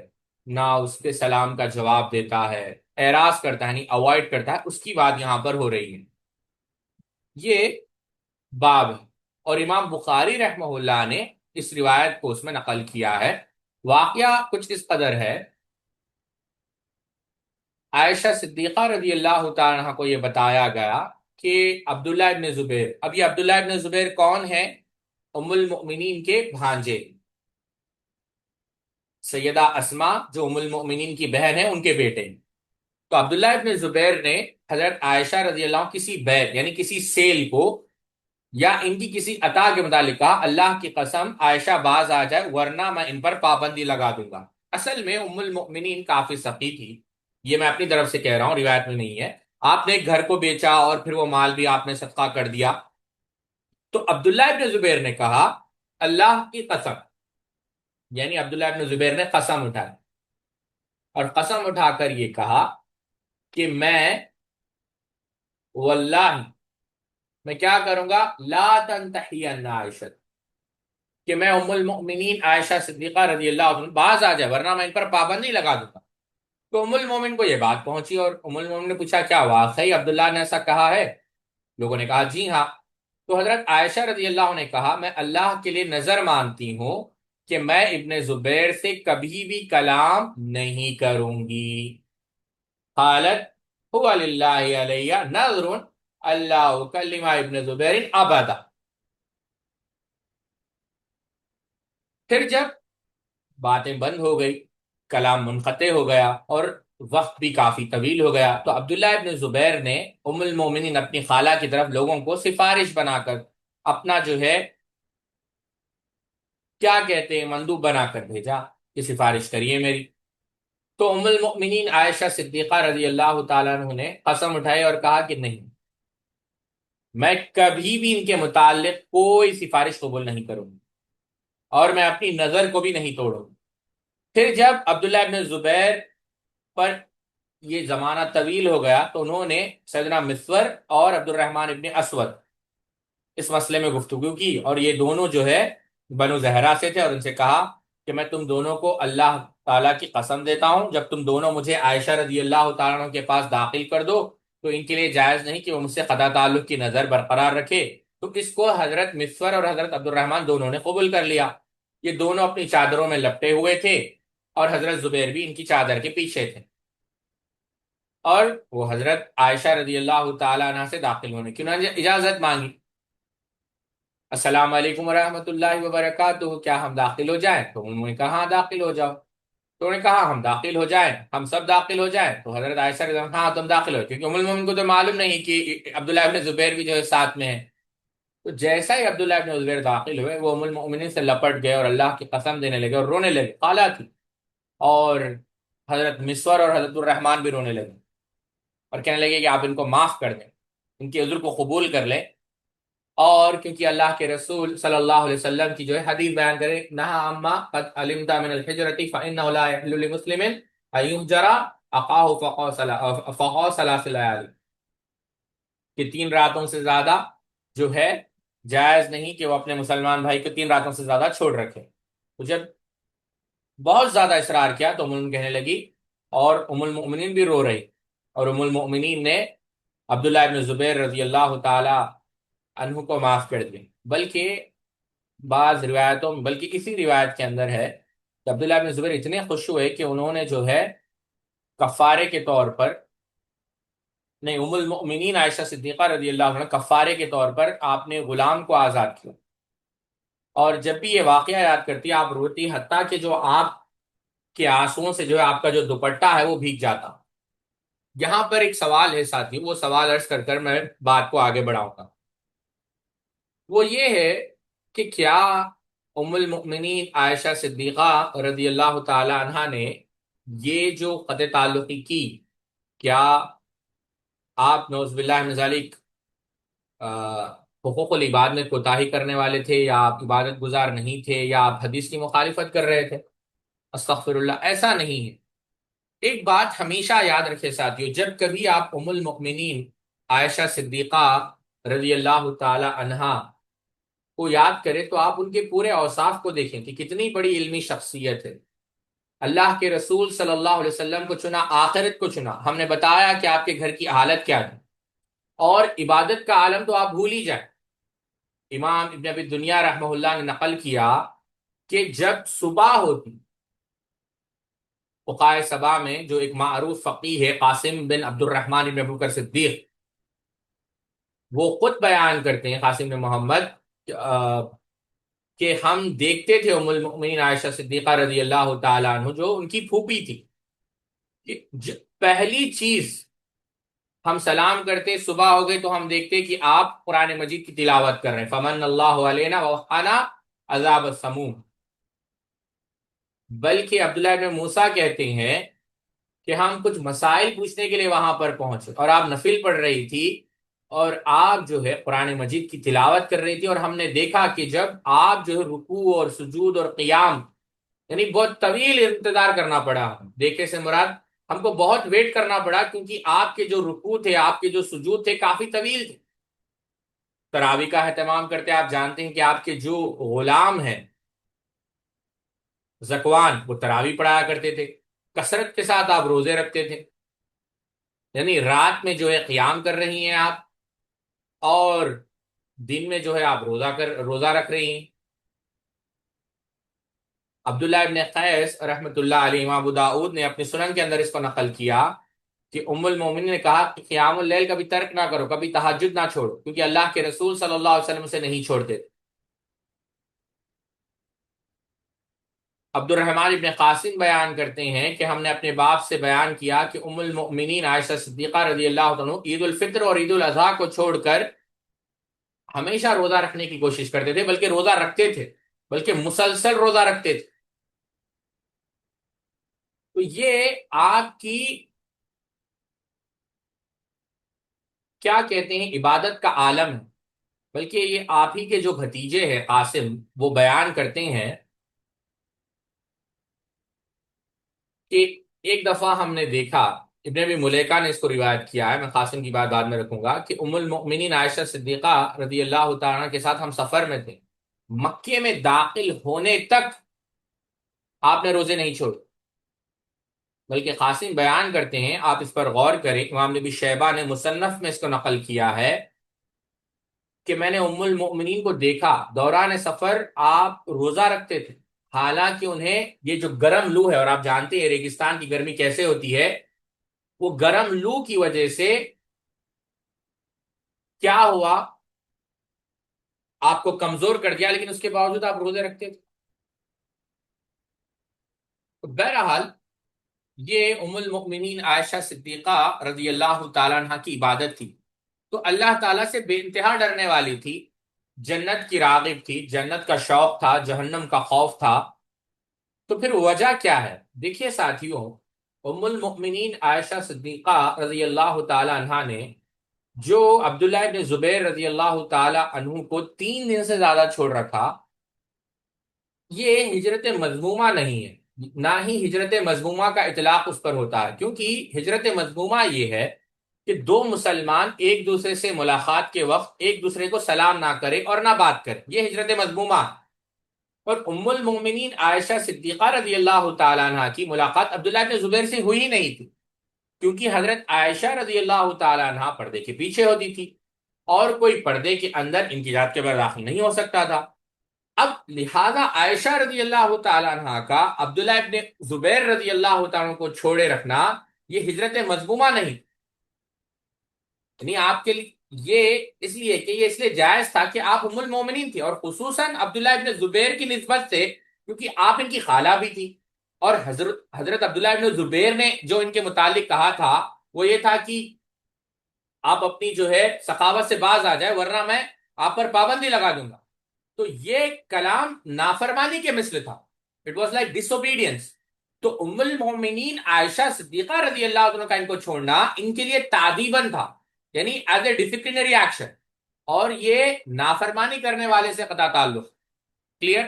نہ اس کے سلام کا جواب دیتا ہے، اعراض کرتا ہے، یعنی اوائڈ کرتا ہے، اس کی بات یہاں پر ہو رہی ہے، یہ باب ہے۔ اور امام بخاری رحمہ اللہ نے اس روایت کو اس میں نقل کیا ہے۔ واقعہ کچھ اس قدر ہے، عائشہ صدیقہ رضی اللہ تعالیٰ عنہ کو یہ بتایا گیا کہ عبداللہ ابن زبیر، اب یہ عبداللہ ابن زبیر کون ہے؟ ام المؤمنین کے بھانجے، سیدہ اسما جو ام المؤمنین کی بہن ہے، ان کے بیٹے۔ تو عبداللہ ابن زبیر نے حضرت عائشہ رضی اللہ عنہ کسی بیع یعنی کسی سیل کو یا ان کی کسی عطا کے متعلق کہا، اللہ کی قسم عائشہ باز آ جائے ورنہ میں ان پر پابندی لگا دوں گا۔ اصل میں ام المؤمنین کافی سخی تھی، یہ میں اپنی طرف سے کہہ رہا ہوں، روایت میں نہیں ہے۔ آپ نے ایک گھر کو بیچا اور پھر وہ مال بھی آپ نے صدقہ کر دیا، تو عبداللہ ابن زبیر نے کہا اللہ کی قسم، یعنی عبداللہ ابن زبیر نے قسم اٹھائی اور قسم اٹھا کر یہ کہا کہ واللہ میں کیا کروں گا، لا تنتحین عائشہ، کہ میں ام المؤمنین عائشہ صدیقہ رضی اللہ عنہ باز آ جائے ورنہ میں ان پر پابندی لگا دوں گا۔ تو ام المومن کو یہ بات پہنچی اور ام المومن نے پوچھا کیا واقعی عبداللہ نے ایسا کہا ہے؟ لوگوں نے کہا جی ہاں۔ تو حضرت عائشہ رضی اللہ عنہ نے کہا میں اللہ کے لیے نظر مانتی ہوں کہ میں ابن زبیر سے کبھی بھی کلام نہیں کروں گی۔ قالت هو للہ علیہ نظر اللہ اکلم ابن زبیر ابدا۔ پھر جب باتیں بند ہو گئی، کلام منقطع ہو گیا اور وقت بھی کافی طویل ہو گیا، تو عبداللہ ابن زبیر نے ام المومنین اپنی خالہ کی طرف لوگوں کو سفارش بنا کر اپنا جو ہے کیا کہتے ہیں مندوب بنا کر بھیجا کہ سفارش کریے میری۔ تو ام المؤمنین عائشہ صدیقہ رضی اللہ تعالیٰ عنہ نے قسم اٹھائی اور کہا کہ نہیں، میں کبھی بھی ان کے متعلق کوئی سفارش قبول نہیں کروں گی اور میں اپنی نظر کو بھی نہیں توڑوں گی۔ پھر جب عبداللہ ابن زبیر پر یہ زمانہ طویل ہو گیا تو انہوں نے سیدنا مسور اور عبد الرحمن ابن اسود اس مسئلے میں گفتگو کی، اور یہ دونوں جو ہے بنو زہرا سے تھے، اور ان سے کہا کہ میں تم دونوں کو اللہ تعالیٰ کی قسم دیتا ہوں جب تم دونوں مجھے عائشہ رضی اللہ تعالیٰ عنہ کے پاس داخل کر دو تو ان کے لیے جائز نہیں کہ وہ مجھ سے قطع تعلق کی نظر برقرار رکھے۔ تو اس کو حضرت مسور اور حضرت عبد الرحمن دونوں نے قبول کر لیا۔ یہ دونوں اپنی چادروں میں لپٹے ہوئے تھے اور حضرت زبیر بھی ان کی چادر کے پیچھے تھے، اور وہ حضرت عائشہ رضی اللہ تعالیٰ عنہ سے داخل ہونے کی انہوں نے اجازت مانگی۔ السلام علیکم ورحمۃ اللہ وبرکاتہ، کیا ہم داخل ہو جائیں؟ تو انہوں نے کہا ہاں داخل ہو جاؤ۔ تو انہوں نے کہا ہم داخل ہو جائیں، ہم سب داخل ہو جائیں؟ تو حضرت عائشہ رضی اللہ عنہ ہاں تم داخل ہو، کیونکہ ام المومنین کو تو معلوم نہیں کہ عبداللہ ابن زبیر بھی جو ہے ساتھ میں ہے۔ تو جیسا ہی عبداللہ ابن زبیر داخل ہوئے وہ ام المؤمنین سے لپٹ گئے اور اللہ کی قسم دینے لگے اور رونے لگے، قالا تھی، اور حضرت مسور اور حضرت الرحمان بھی رونے لگے اور کہنے لگے کہ آپ ان کو معاف کر دیں، ان کے عذر کو قبول کر لیں، اور کیونکہ اللہ کے رسول صلی اللہ علیہ وسلم کی جو ہے حدیث بیان کرے نہا اما قد علمت من الحجرۃ فانه لا يحل لمسلم ان يهجر اخاه فوق ثلاث ليال، کہ 3 راتوں سے زیادہ جو ہے جائز نہیں کہ وہ اپنے مسلمان بھائی کو 3 راتوں سے زیادہ چھوڑ رکھے۔ تو جب بہت زیادہ اصرار کیا تو ام کہنے لگی، اور ام المؤمنین بھی رو رہی، اور ام المؤمنین نے عبداللہ ابن زبیر رضی اللہ تعالی عنہ کو معاف کر دیا۔ بلکہ بعض روایتوں میں، بلکہ اسی روایت کے اندر ہے کہ عبداللہ ابن زبیر اتنے خوش ہوئے کہ انہوں نے جو ہے کفارے کے طور پر، نہیں، ام المؤمنین عائشہ صدیقہ رضی اللہ عنہ کفارے کے طور پر آپ نے غلام کو آزاد کیا، اور جب بھی یہ واقعہ یاد کرتی آپ روتی، حتیٰ کہ جو آپ کے آنسوؤں سے جو ہے آپ کا جو دوپٹہ ہے وہ بھیگ جاتا۔ یہاں پر ایک سوال ہے ساتھی، وہ سوال عرض کر کر میں بات کو آگے بڑھاؤں گا۔ وہ یہ ہے کہ کیا ام المؤمنین عائشہ صدیقہ رضی اللہ تعالی عنہا نے یہ جو قطع تعلقی کی، کیا آپ نوز باللہ من ذالک حقوق العباد میں کوتاہی کرنے والے تھے، یا آپ عبادت گزار نہیں تھے، یا آپ حدیث کی مخالفت کر رہے تھے؟ استغفر اللہ، ایسا نہیں ہے۔ ایک بات ہمیشہ یاد رکھے ساتھیو، جب کبھی آپ ام المؤمنین عائشہ صدیقہ رضی اللہ تعالی عنہا کو یاد کریں تو آپ ان کے پورے اوصاف کو دیکھیں کہ کتنی بڑی علمی شخصیت ہے۔ اللہ کے رسول صلی اللہ علیہ وسلم کو چنا، آخرت کو چنا، ہم نے بتایا کہ آپ کے گھر کی حالت کیا تھی، اور عبادت کا عالم تو آپ بھول ہی جائیں۔ امام ابن ابی دنیا رحمہ اللہ نے نقل کیا کہ جب صبح ہوتی، فقائے سبا میں جو ایک معروف فقیہ ہے قاسم بن عبد الرحمن بن ابوبکر صدیق، وہ خود بیان کرتے ہیں، قاسم بن محمد، کہ ہم دیکھتے تھے ام المؤمنین عائشہ صدیقہ رضی اللہ تعالیٰ عنہ جو ان کی پھوپھی تھی، کہ پہلی چیز ہم سلام کرتے، صبح ہو گئی تو ہم دیکھتے کہ آپ قرآن مجید کی تلاوت کر رہے ہیں، فمن اللہ علینا ووقانا عذاب السموم۔ بلکہ عبداللہ بن موسیٰ کہتے ہیں کہ ہم کچھ مسائل پوچھنے کے لیے وہاں پر پہنچے، اور آپ نفل پڑھ رہی تھی، اور آپ جو ہے قرآن مجید کی تلاوت کر رہی تھی، اور ہم نے دیکھا کہ جب آپ جو ہے رکوع اور سجود اور قیام، یعنی بہت طویل انتظار کرنا پڑا، دیکھے سے مراد ہم کو بہت ویٹ کرنا پڑا، کیونکہ آپ کے جو رکوع تھے، آپ کے جو سجود تھے، کافی طویل تھے۔ تراویح کا اہتمام کرتے، آپ جانتے ہیں کہ آپ کے جو غلام ہیں زکوان، وہ تراویح پڑھایا کرتے تھے، کثرت کے ساتھ آپ روزے رکھتے تھے، یعنی رات میں جو ہے قیام کر رہی ہیں آپ، اور دن میں جو ہے آپ روزہ رکھ رہی ہیں۔ عبداللہ ابن قیس رحمۃ اللہ علیہ، امام ابو داؤد نے اپنے سنن کے اندر اس کو نقل کیا کہ ام المومنین نے کہا کہ قیام اللیل کبھی ترک نہ کرو، کبھی تہجد نہ چھوڑو، کیونکہ اللہ کے رسول صلی اللہ علیہ وسلم سے نہیں چھوڑتے۔ عبد الرحمن ابن قاسم بیان کرتے ہیں کہ ہم نے اپنے باپ سے بیان کیا کہ ام المؤمنین عائشہ صدیقہ رضی اللہ عنہ عید الفطر اور عید الاضحیٰ کو چھوڑ کر ہمیشہ روزہ رکھنے کی کوشش کرتے تھے، بلکہ روزہ رکھتے تھے، بلکہ مسلسل روزہ رکھتے تھے۔ تو یہ آپ کی کیا کہتے ہیں عبادت کا عالم ہے۔ بلکہ یہ آپ ہی کے جو بھتیجے ہیں قاسم، وہ بیان کرتے ہیں کہ ایک دفعہ ہم نے دیکھا، ابن ابی ملیکہ نے اس کو روایت کیا ہے، میں قاسم کی بات بعد میں رکھوں گا، کہ ام المؤمنین عائشہ صدیقہ رضی اللہ تعالیٰ عنہ کے ساتھ ہم سفر میں تھے، مکے میں داخل ہونے تک آپ نے روزے نہیں چھوڑے۔ بلکہ قاسم بیان کرتے ہیں، آپ اس پر غور کریں، امام نبی شیبہ نے مصنف میں اس کو نقل کیا ہے کہ میں نے ام المؤمنین کو دیکھا دوران سفر آپ روزہ رکھتے تھے، حالانکہ انہیں یہ جو گرم لو ہے، اور آپ جانتے ہیں ریگستان کی گرمی کیسے ہوتی ہے، وہ گرم لو کی وجہ سے کیا ہوا، آپ کو کمزور کر دیا، لیکن اس کے باوجود آپ روزے رکھتے تھے۔ تو بہرحال یہ ام المؤمنین عائشہ صدیقہ رضی اللہ تعالیٰ عنہ کی عبادت تھی، تو اللہ تعالیٰ سے بے انتہا ڈرنے والی تھی، جنت کی راغب تھی، جنت کا شوق تھا، جہنم کا خوف تھا۔ تو پھر وجہ کیا ہے؟ دیکھیے ساتھیوں، ام المؤمنین عائشہ صدیقہ رضی اللہ تعالی عنہا نے جو عبداللہ ابن زبیر رضی اللہ تعالی عنہ کو 3 دن سے زیادہ چھوڑ رکھا، یہ ہجرت مذمومہ نہیں ہے، نہ ہی ہجرت مذمومہ کا اطلاق اس پر ہوتا ہے، کیونکہ ہجرت مذمومہ یہ ہے کہ دو مسلمان ایک دوسرے سے ملاقات کے وقت ایک دوسرے کو سلام نہ کرے اور نہ بات کرے، یہ ہجرت مذمومہ ہے۔ اور ام المومنین عائشہ صدیقہ رضی اللہ تعالیٰ عنہ کی ملاقات عبداللہ بن زبیر سے ہوئی نہیں تھی، کیونکہ حضرت عائشہ رضی اللہ تعالیٰ عنہ پردے کے پیچھے ہوتی تھی، اور کوئی پردے کے اندر ان کی ذات کے بعد داخل نہیں ہو سکتا تھا۔ اب لہذا عائشہ رضی اللہ تعالیٰ عنہ کا عبداللہ ابن زبیر رضی اللہ تعالیٰ عنہ کو چھوڑے رکھنا یہ ہجرت مذمومہ نہیں، یعنی آپ کے لیے یہ اس لیے کہ یہ اس لیے جائز تھا کہ آپ ام المومنین تھی، اور خصوصاً عبداللہ ابن زبیر کی نسبت سے، کیونکہ آپ ان کی خالہ بھی تھی، اور حضرت عبداللہ ابن زبیر نے جو ان کے متعلق کہا تھا وہ یہ تھا کہ آپ اپنی جو ہے سخاوت سے باز آ جائے، ورنہ میں آپ پر پابندی لگا دوں گا۔ تو یہ کلام نافرمانی کے مثل تھا، it was like disobedience. تو ام المومنین عائشہ صدیقہ رضی اللہ عنہ کا ان کو چھوڑنا ان کے لیے تعذیباً تھا، یعنی ایز اے ڈسپلنری ایکشن، اور یہ نافرمانی کرنے والے سے قطع تعلق. کلیئر؟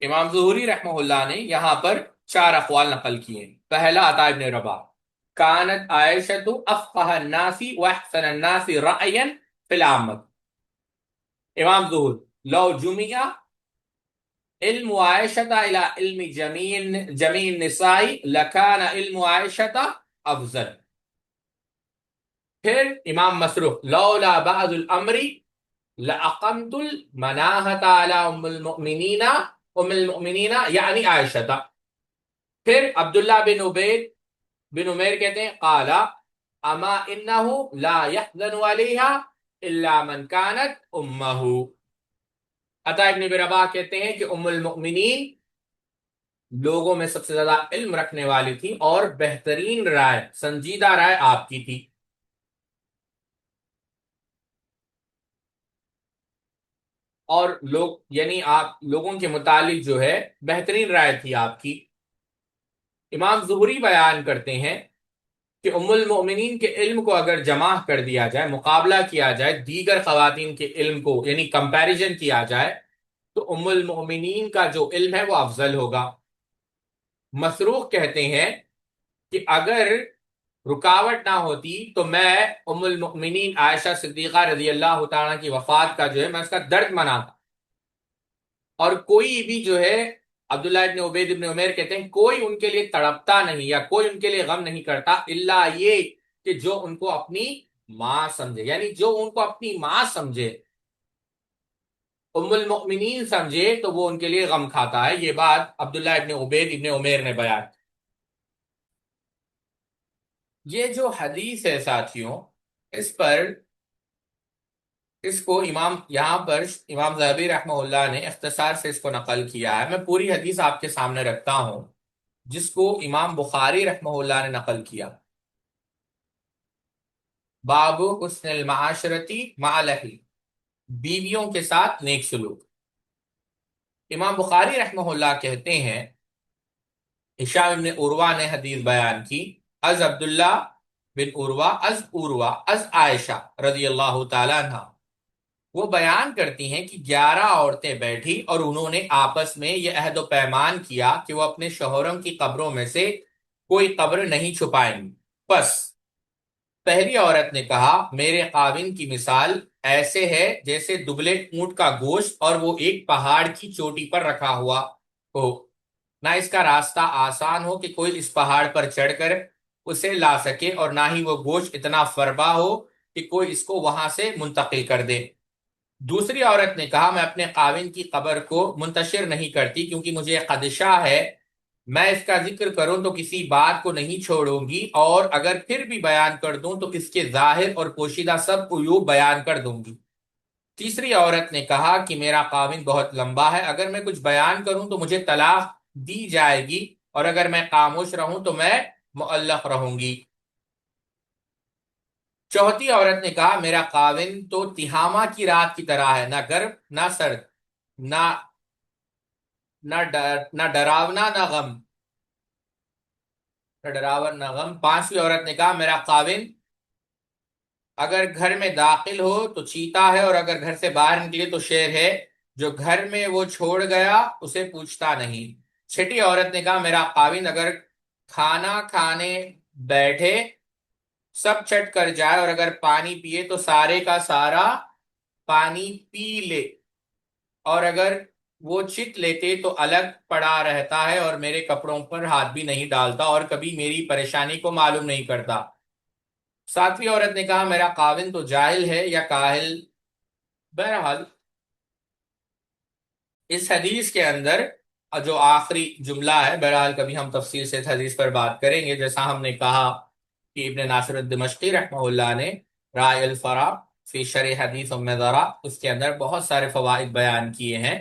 امام ظہری رحمہ اللہ نے یہاں پر 4 اقوال نقل کیے ہیں. پہلا عطا ابن رباح، کانت عائشۃ افقہ الناس واحسن الناس رأیا فی العامۃ. امام ظہر، لو جمع علم عائشۃ الى علم جمیع النساء لکان علم عائشۃ افضل. پھر امام مسروق، لولا بعض الامر لأقمت المناحة على ام المؤمنین یعنی عائشہ. پھر عبداللہ بن عبید بن عمیر کہتے ہیں قال اما انه لا يحزن عليها الا من كانت امه. عطا ابن رباح کہتے ہیں کہ ام المؤمنین لوگوں میں سب سے زیادہ علم رکھنے والی تھی اور بہترین رائے، سنجیدہ رائے آپ کی تھی. اور لوگ یعنی آپ لوگوں کے متعلق جو ہے بہترین رائے تھی آپ کی. امام ظہری بیان کرتے ہیں کہ ام المؤمنین کے علم کو اگر جمع کر دیا جائے، مقابلہ کیا جائے دیگر خواتین کے علم کو، یعنی کمپیریزن کیا جائے، تو ام المؤمنین کا جو علم ہے وہ افضل ہوگا. مسروق کہتے ہیں کہ اگر رکاوٹ نہ ہوتی تو میں ام المؤمنین عائشہ صدیقہ رضی اللہ تعالیٰ کی وفات کا جو ہے میں اس کا درد مناتا، اور کوئی بھی جو ہے عبداللہ ابن عبید ابن عمیر کہتے ہیں کوئی ان کے لیے تڑپتا نہیں یا کوئی ان کے لیے غم نہیں کرتا الا یہ کہ جو ان کو اپنی ماں سمجھے، یعنی جو ان کو اپنی ماں سمجھے، ام المؤمنین سمجھے تو وہ ان کے لیے غم کھاتا ہے. یہ بات عبداللہ ابن عبید ابن عمیر نے بیان. یہ جو حدیث ہے ساتھیوں، اس پر اس کو یہاں پر امام ذہبی رحمہ اللہ نے اختصار سے اس کو نقل کیا ہے. میں پوری حدیث آپ کے سامنے رکھتا ہوں جس کو امام بخاری رحمہ اللہ نے نقل کیا. باب حسن المعاشرتی مع الاہل، بیویوں کے ساتھ نیک سلوک. امام بخاری رحمہ اللہ کہتے ہیں ہشام ابن عروہ نے حدیث بیان کی، از عبداللہ بن عروہ از عائشہ رضی اللہ تعالیٰ عنہ. وہ بیان کرتی ہیں کہ 11 عورتیں بیٹھی اور انہوں نے آپس میں یہ عہد و پیمان کیا کہ وہ اپنے شوہروں کی قبروں میں سے کوئی قبر نہیں چھپائیں گی. پس پہلی عورت نے کہا میرے خاوند کی مثال ایسے ہے جیسے دبلے اونٹ کا گوشت اور وہ ایک پہاڑ کی چوٹی پر رکھا ہوا ہو، نہ اس کا راستہ آسان ہو کہ کوئی اس پہاڑ پر چڑھ کر اسے لا سکے، اور نہ ہی وہ گوشت اتنا فربا ہو کہ کوئی اس کو وہاں سے منتقل کر دے. دوسری عورت نے کہا میں اپنے خاوند کی قبر کو منتشر نہیں کرتی کیونکہ مجھے خدشہ ہے میں اس کا ذکر کروں تو کسی بات کو نہیں چھوڑوں گی، اور اگر پھر بھی بیان کر دوں تو اس کے ظاہر اور پوشیدہ سب عیوب بیان کر دوں گی. تیسری عورت نے کہا کہ میرا خاوند بہت لمبا ہے، اگر میں کچھ بیان کروں تو مجھے طلاق دی جائے گی، اور اگر میں خاموش رہوں تو میں معلق رہوں گی. چوتھی عورت نے کہا میرا خاوند تو تہامہ کی رات کی طرح ہے، نہ گرم نہ سرد، نہ ڈراونا نہ غم، نہ ڈراون نہ غم. پانچویں عورت نے کہا میرا خاوند اگر گھر میں داخل ہو تو چیتا ہے، اور اگر گھر سے باہر نکلے تو شیر ہے، جو گھر میں وہ چھوڑ گیا اسے پوچھتا نہیں. چھٹی عورت نے کہا میرا خاوند اگر کھانا کھانے بیٹھے سب چٹ کر جائے، اور اگر پانی پیے تو سارے کا سارا پانی پی لے، اور اگر وہ چت لیتے تو الگ پڑا رہتا ہے، اور میرے کپڑوں پر ہاتھ بھی نہیں ڈالتا، اور کبھی میری پریشانی کو معلوم نہیں کرتا. ساتویں عورت نے کہا میرا خاوند تو جاہل ہے یا کاہل. بہرحال اس حدیث کے اندر جو آخری جملہ ہے، بہرحال کبھی ہم تفصیل سے اس حدیث پر بات کریں گے. جیسا ہم نے کہا کہ ابن ناصر الدمشقی رحمہ اللہ نے رائے الفرا فی شرح حدیث ام ذرا اس کے اندر بہت سارے فوائد بیان کیے ہیں،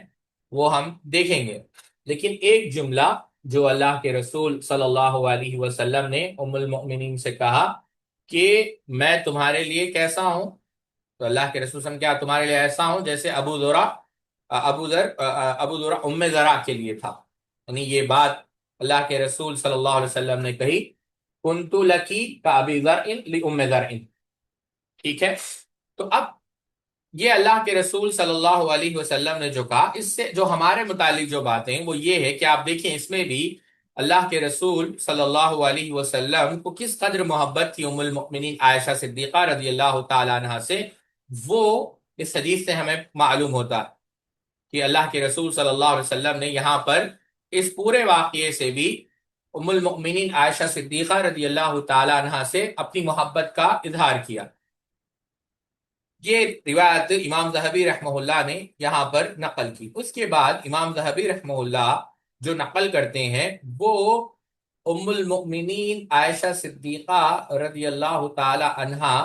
وہ ہم دیکھیں گے. لیکن ایک جملہ جو اللہ کے رسول صلی اللہ علیہ وسلم نے ام المؤمنین سے کہا کہ میں تمہارے لیے کیسا ہوں، تو اللہ کے رسول صلی اللہ علیہ وسلم کیا تمہارے لیے ایسا ہوں جیسے ابو ذر ام ذرا کے لیے تھا. یعنی یہ بات اللہ کے رسول صلی اللہ علیہ وسلم نے کہی کنت لکی کابی ذرء لام ذرء، ٹھیک ہے؟ تو اب یہ اللہ کے رسول صلی اللہ علیہ وسلم نے جو کہا، اس سے جو ہمارے متعلق جو باتیں ہیں وہ یہ ہے کہ آپ دیکھیں اس میں بھی اللہ کے رسول صلی اللہ علیہ وسلم کو کس قدر محبت تھی ام المؤمنین عائشہ صدیقہ رضی اللہ تعالیٰ عنہ سے، وہ اس حدیث سے ہمیں معلوم ہوتا ہے کہ اللہ کے رسول صلی اللہ علیہ وسلم نے یہاں پر اس پورے واقعے سے بھی ام المؤمنین عائشہ صدیقہ رضی اللہ تعالیٰ عنہ سے اپنی محبت کا اظہار کیا۔ یہ روایت امام ذہبی رحمہ اللہ نے یہاں پر نقل کی۔ اس کے بعد امام ذہبی رحمہ اللہ جو نقل کرتے ہیں وہ ام المؤمنین عائشہ صدیقہ رضی اللہ تعالی عنہا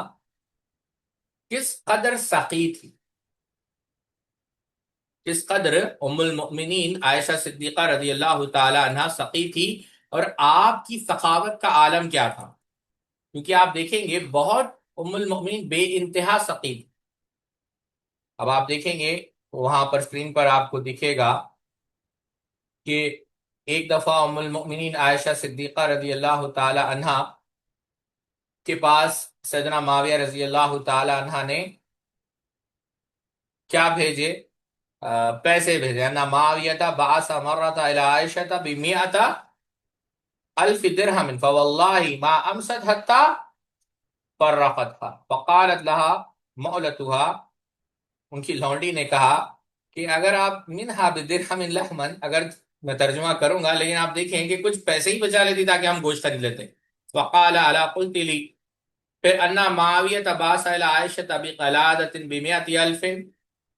کس قدر سخی تھی، کس قدر ام المؤمنین عائشہ صدیقہ رضی اللہ تعالی عنہا سخی تھی، اور آپ کی سخاوت کا عالم کیا تھا، کیونکہ آپ دیکھیں گے بہت ام المؤمنین بے انتہا سخی تھی۔ اب آپ دیکھیں گے وہاں پر اسکرین پر آپ کو دکھے گا کہ ایک دفعہ ام المؤمنین عائشہ صدیقہ رضی اللہ تعالی عنہا کے پاس سیدنا معاویہ رضی اللہ تعالی عنہ نے کیا بھیجے؟ پیسے بھیجے۔ انا معاویہ بعث مرۃ الی عائشہ بمئۃ الف درہم فواللہ ما امست حتی فرقتها فقالت لها مؤلتها، ان کی لونڈی نے کہا کہ اگر آپ منہا بدرہم لحمن، اگر میں ترجمہ کروں گا لیکن آپ دیکھیں کہ کچھ پیسے ہی بچا لیتی تاکہ ہم گوشت خرید لیتے۔ وقال الا قلت لی، پھر انا معاویہ بعث الی عائشہ بقلادۃ بمئۃ الف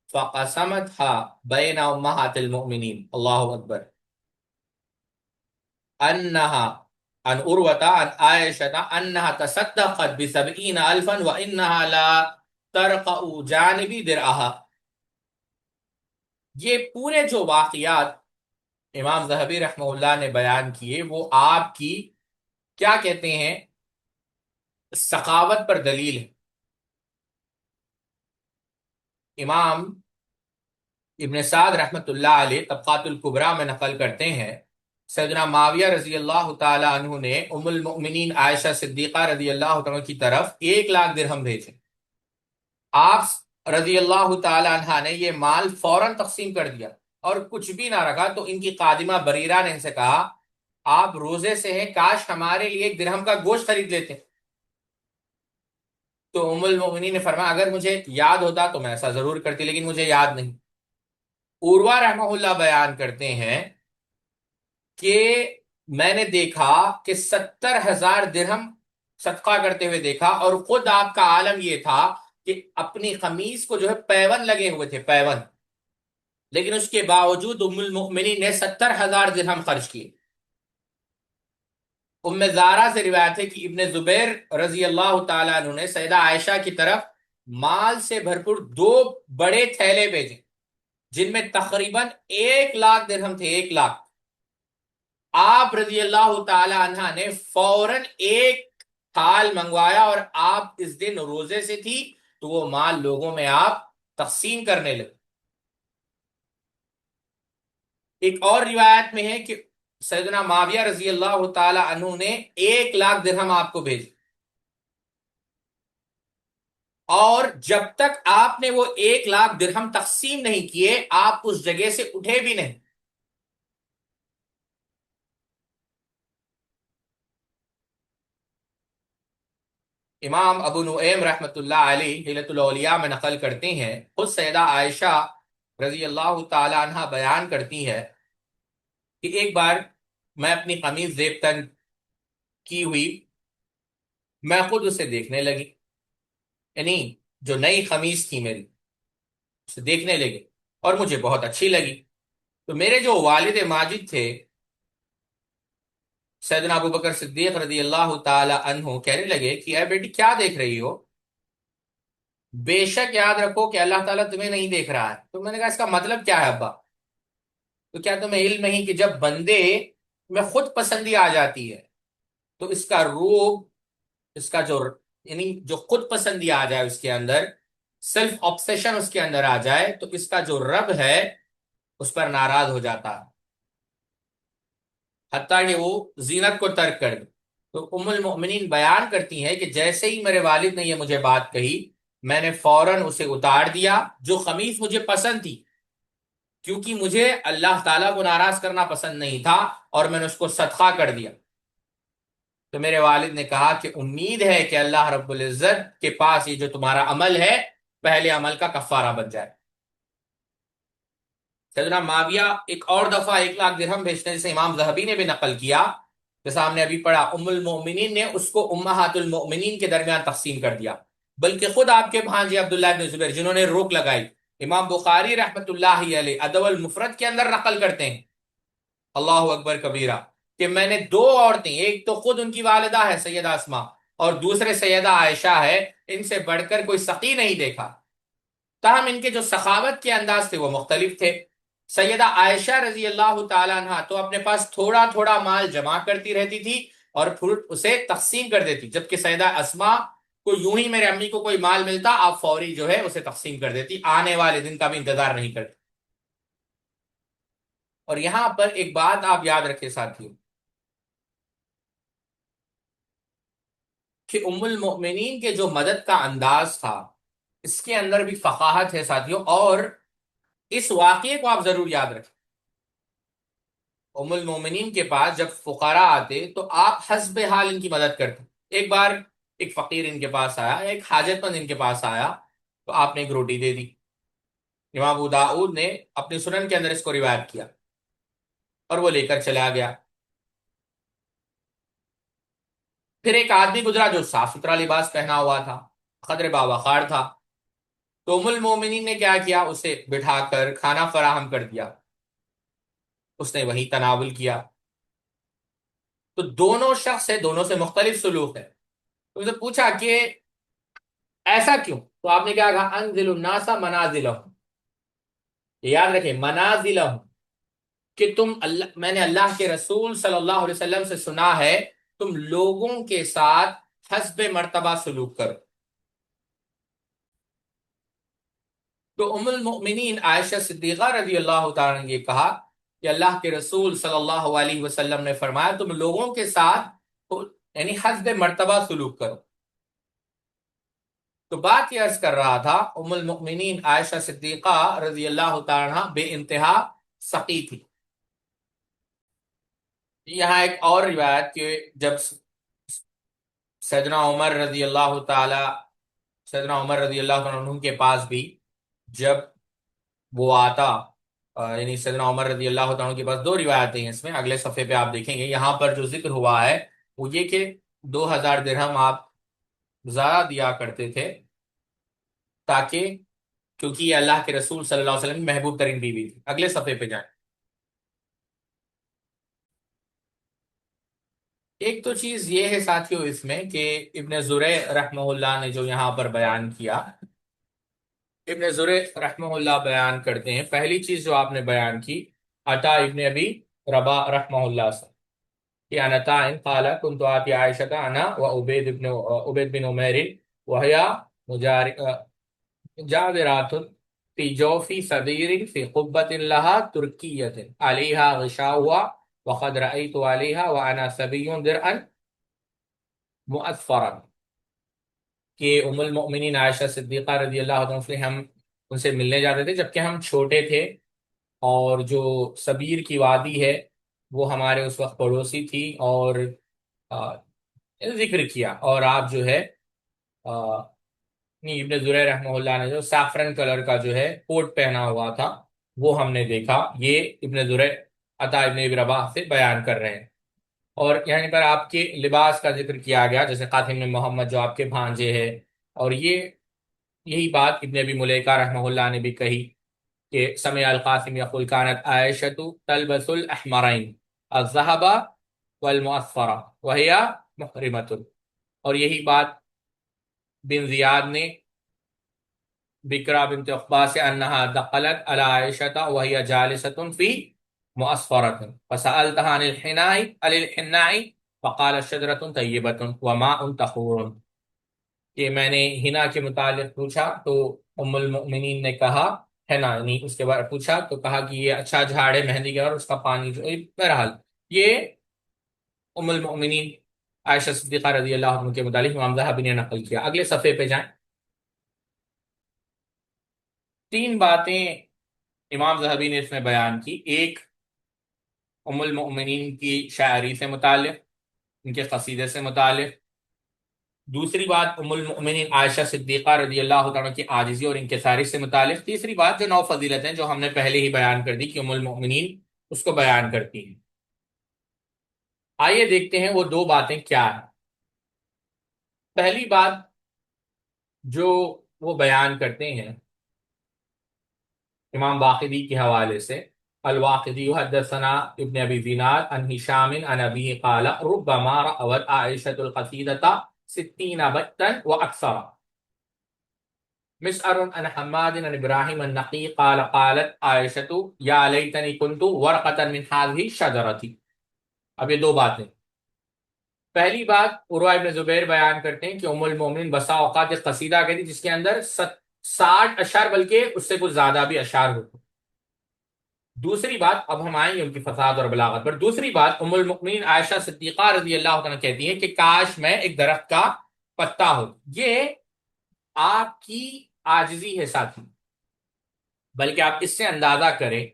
فقسمتها بین امہات المؤمنین، اللہ اکبر، انها عن عروۃ عن عائشہ انها تصدقت بسبعین الفا وانها لا ترقع جانب درعها۔ یہ پورے جو واقعات امام ذہبی رحمہ اللہ نے بیان کیے وہ آپ کی کیا کہتے ہیں سخاوت پر دلیل ہے۔ امام ابن سعد رحمۃ اللہ علیہ طبقات الکبریٰ میں نقل کرتے ہیں سیدنا معاویہ رضی اللہ تعالی عنہ نے ام المؤمنین عائشہ صدیقہ رضی اللہ عنہ کی طرف 1,00,000 درہم بھیجے۔ آپ رضی اللہ تعالی عنہ نے یہ مال فوراً تقسیم کر دیا اور کچھ بھی نہ رکھا، تو ان کی خادمہ بریرہ نے ان سے کہا آپ روزے سے ہیں، کاش ہمارے لیے 1 درہم کا گوشت خرید لیتے۔ تو ام المؤمنین نے فرمایا اگر مجھے یاد ہوتا تو میں ایسا ضرور کرتی، لیکن مجھے یاد نہیں۔ عروہ رحمہ اللہ بیان کرتے ہیں کہ میں نے دیکھا کہ 70,000 درہم صدقہ کرتے ہوئے دیکھا، اور خود آپ کا عالم یہ تھا کہ اپنی قمیص کو جو ہے پیون لگے ہوئے تھے، پیون، لیکن اس کے باوجود ام المؤمنین نے 70,000 درہم خرچ کیے۔ ام زارہ سے روایت ہے کہ ابن زبیر رضی اللہ تعالیٰ عنہ نے سیدہ عائشہ کی طرف مال سے بھرپور 2 بڑے تھیلے بھیجے جن میں تقریباً 1,00,000 درہم تھے، 1,00,000۔ آپ رضی اللہ تعالی عنہ نے فوراً 1 تھال منگوایا، اور آپ اس دن روزے سے تھی تو وہ مال لوگوں میں آپ تقسیم کرنے لگے۔ ایک اور روایت میں ہے کہ سیدنا معاویہ رضی اللہ تعالی عنہ نے 1,00,000 درہم آپ کو بھیجے، اور جب تک آپ نے وہ 1,00,000 درہم تقسیم نہیں کیے آپ اس جگہ سے اٹھے بھی نہیں۔ امام ابو نعیم رحمۃ اللہ علیہ حلیۃ الاولیاء میں نقل کرتے ہیں، خود سیدہ عائشہ رضی اللہ تعالی عنہ بیان کرتی ہے کہ ایک بار میں اپنی قمیض زیب تن کی ہوئی، میں خود اسے دیکھنے لگی، یعنی جو نئی قمیض تھی میری اسے دیکھنے لگی اور مجھے بہت اچھی لگی۔ تو میرے جو والد ماجد تھے سیدنا ابو بکر صدیق رضی اللہ تعالی عنہ کہنے لگے کہ اے بیٹی کیا دیکھ رہی ہو، بے شک یاد رکھو کہ اللہ تعالیٰ تمہیں نہیں دیکھ رہا ہے۔ تو میں نے کہا اس کا مطلب کیا ہے ابا؟ تو کیا تمہیں علم نہیں کہ جب بندے میں خود پسندی آ جاتی ہے تو اس کا روب، اس کا جو یعنی جو خود پسندی آ جائے اس کے اندر، سیلف آبسیشن اس کے اندر آ جائے، تو اس کا جو رب ہے اس پر ناراض ہو جاتا ہے، حتیٰ کہ وہ زینت کو ترک کر دے۔ تو ام المؤمنین بیان کرتی ہیں کہ جیسے ہی میرے والد نے یہ مجھے بات کہی، میں نے فوراً اسے اتار دیا، جو قمیص مجھے پسند تھی، کیونکہ مجھے اللہ تعالیٰ کو ناراض کرنا پسند نہیں تھا، اور میں نے اس کو صدقہ کر دیا۔ تو میرے والد نے کہا کہ امید ہے کہ اللہ رب العزت کے پاس یہ جو تمہارا عمل ہے، پہلے عمل کا کفارہ بن جائے۔ سیدنا معاویہ ایک اور دفعہ 1,00,000 درہم بھیجتے، جسے امام ذہبی نے بھی نقل کیا، جیسا ہم نے ابھی پڑھا، ام المؤمنین نے اس کو امہات المؤمنین کے درمیان تقسیم کر دیا، بلکہ خود آپ کے بھانجے عبداللہ بن زبیر جنہوں نے روک لگائی، امام بخاری رحمت اللہ علیہ ادب المفرد کے اندر نقل کرتے ہیں، اللہ اکبر کبیرہ، کہ میں نے دو عورتیں، ایک تو خود ان کی والدہ ہے سیدہ اسماء، اور دوسرے سیدہ عائشہ ہے، ان سے بڑھ کر کوئی سقی نہیں دیکھا۔ تاہم ان کے جو سخاوت کے انداز تھے وہ مختلف تھے۔ سیدہ عائشہ رضی اللہ تعالیٰ عنہ تو اپنے پاس تھوڑا تھوڑا مال جمع کرتی رہتی تھی اور پھر اسے تقسیم کر دیتی، جبکہ سیدہ اسماء کو یوں ہی میرے امی کو کوئی مال ملتا، آپ فوری جو ہے اسے تقسیم کر دیتی، آنے والے دن کا بھی انتظار نہیں کرتی۔ اور یہاں پر ایک بات آپ یاد رکھیں ساتھیوں، کہ ام المؤمنین کے جو مدد کا انداز تھا، اس کے اندر بھی فقاہت ہے ساتھیوں، اور اس واقعے کو آپ ضرور یاد رکھیں۔ ام المومنین کے پاس جب فقراء آتے تو آپ حسب حال ان کی مدد کرتے۔ ایک بار ایک فقیر ان کے پاس آیا، ایک حاجت مند ان کے پاس آیا، تو آپ نے ایک روٹی دے دی۔ امام ابو داؤد نے اپنی سنن کے اندر اس کو روایت کیا، اور وہ لے کر چلا گیا۔ پھر ایک آدمی گزرا جو صاف ستھرا لباس پہنا ہوا تھا، قدر باوقار تھا، تو ام المومنین نے کیا کیا، اسے بٹھا کر کھانا فراہم کر دیا، اس نے وہی تناول کیا۔ تو دونوں شخص ہے، دونوں سے مختلف سلوک ہے، تو اسے پوچھا کہ ایسا کیوں؟ تو آپ نے کیا کہا، انزل الناس منازلہم، یاد رکھیں منازلہم، کہ تم اللہ، میں نے اللہ کے رسول صلی اللہ علیہ وسلم سے سنا ہے تم لوگوں کے ساتھ حسب مرتبہ سلوک کرو۔ تو ام المؤمنین عائشہ صدیقہ رضی اللہ تعالیٰ نے یہ کہا کہ اللہ کے رسول صلی اللہ علیہ وسلم نے فرمایا تم لوگوں کے ساتھ یعنی حسب مرتبہ سلوک کرو۔ تو بات یہ عرض کر رہا تھا، ام المؤمنین عائشہ صدیقہ رضی اللہ تعالیٰ عنہ بے انتہا سقی تھی۔ یہاں ایک اور روایت کہ جب سیدنا عمر رضی اللہ تعالی سیدنا عمر رضی اللہ تعالیٰ عنہ کے پاس بھی جب وہ آتا، یعنی سیدنا عمر رضی اللہ تعالیٰ عنہ کے پاس دو روایتیں ہیں، اس میں اگلے صفحے پہ آپ دیکھیں گے، یہاں پر جو ذکر ہوا ہے وہ یہ کہ 2,000 درہم آپ زیادہ دیا کرتے تھے، تاکہ، کیونکہ یہ اللہ کے رسول صلی اللہ علیہ وسلم کی محبوب ترین بیوی تھی۔ اگلے صفحے پہ جائیں۔ ایک تو چیز یہ ہے ساتھیوں اس میں کہ ابن زریع رحمہ اللہ نے جو یہاں پر بیان کیا، ابن زریع رحمہ اللہ بیان کرتے ہیں، پہلی چیز جو آپ نے بیان کی عطا ابن ابی رباح رحمہ اللہ سے، کہ انتا ان قال كنت آتی عائشة انا وعبید بن عمیر وهي جابرات في جوف صدير في قبة لها تركية عليها غشاوة وقد رأيت عليها وأنا صبي درءا مؤثرا، کہ ام المؤمنین عائشہ صدیقہ رضی اللہ عنہ سے ہم ان سے ملنے جاتے تھے جبکہ ہم چھوٹے تھے، اور جو سبیر کی وادی ہے وہ ہمارے اس وقت پڑوسی تھی، اور آ، ذکر کیا، اور آپ جو ہے ابن زریع رحمہ اللہ نے جو سیفرن کلر کا جو ہے کوٹ پہنا ہوا تھا وہ ہم نے دیکھا۔ یہ ابن زریع عطا ابن ابی رباح سے بیان کر رہے ہیں، اور یہیں پر آپ کے لباس کا ذکر کیا گیا، جیسے قاسم بن محمد جو آپ کے بھانجے ہے، اور یہی بات ابن ابی ملیکہ رحمہ اللہ نے بھی کہی کہ سمع القاسم یقول كانت عائشة تلبس الاحمرین الذهب والمعصفرہ وهي محرمة، اور یہی بات بن زیاد نے بکرا بنت عقبہ سے انہا دخلت علی عائشة وهي جالسة في معصفرة فسألتها عن الحناء فقالت شجرة طیبة وماء طهور، کہ میں نے ہنا کے متعلق پوچھا تو ام المؤمنین نے کہا حنا، یعنی اس کے بعد پوچھا تو کہا کہ یہ اچھا جھاڑ ہے مہندی کا، اور اس کا پانی جو بہرحال یہ ام المؤمنین عائشہ صدیقہ رضی اللہ عنہ کے متعلق امام ذہبی نے نقل کیا۔ اگلے صفحے پہ جائیں۔ تین باتیں امام ذہبی نے اس میں بیان کی۔ ایک، ام المؤمنین کی شاعری سے متعلق، ان کے قصیدے سے متعلق۔ دوسری بات، ام المؤمنین عائشہ صدیقہ رضی اللہ عنہ کی عاجزی اور انکساری سے متعلق۔ تیسری بات جو نو فضیلت ہیں جو ہم نے پہلے ہی بیان کر دی کہ ام المؤمنین اس کو بیان کرتی ہیں۔ آئیے دیکھتے ہیں وہ دو باتیں کیا ہیں۔ پہلی بات جو وہ بیان کرتے ہیں امام واقدی کے حوالے سے، الواقدی حدثنا ابن ابی زناد عن ہشام عن ابی قال ربما رأت عائشة القصیدة 60 بتا واکثر۔ مسعر عن حماد عن ابراہیم النقی قال قالت عائشة یا لیتنی كنت ورقة من هذه الشجرة۔ اب یہ دو باتیں۔ پہلی بات، عروہ ابن زبیر بیان کرتے ہیں کہ ام المومنین بسا اوقات ایک قصیدہ کہتی جس کے اندر 60 اشعار بلکہ اس سے کچھ زیادہ بھی اشعار ہوتے۔ دوسری بات، اب ہم آئیں گے ان کی فصاحت اور بلاغت پر۔ دوسری بات، ام المؤمنین عائشہ صدیقہ رضی اللہ عنہ کہتی ہیں کہ کاش میں ایک درخت کا پتا ہوں۔ یہ آپ کی عاجزی ہے ساتھی، بلکہ آپ اس سے اندازہ کریں،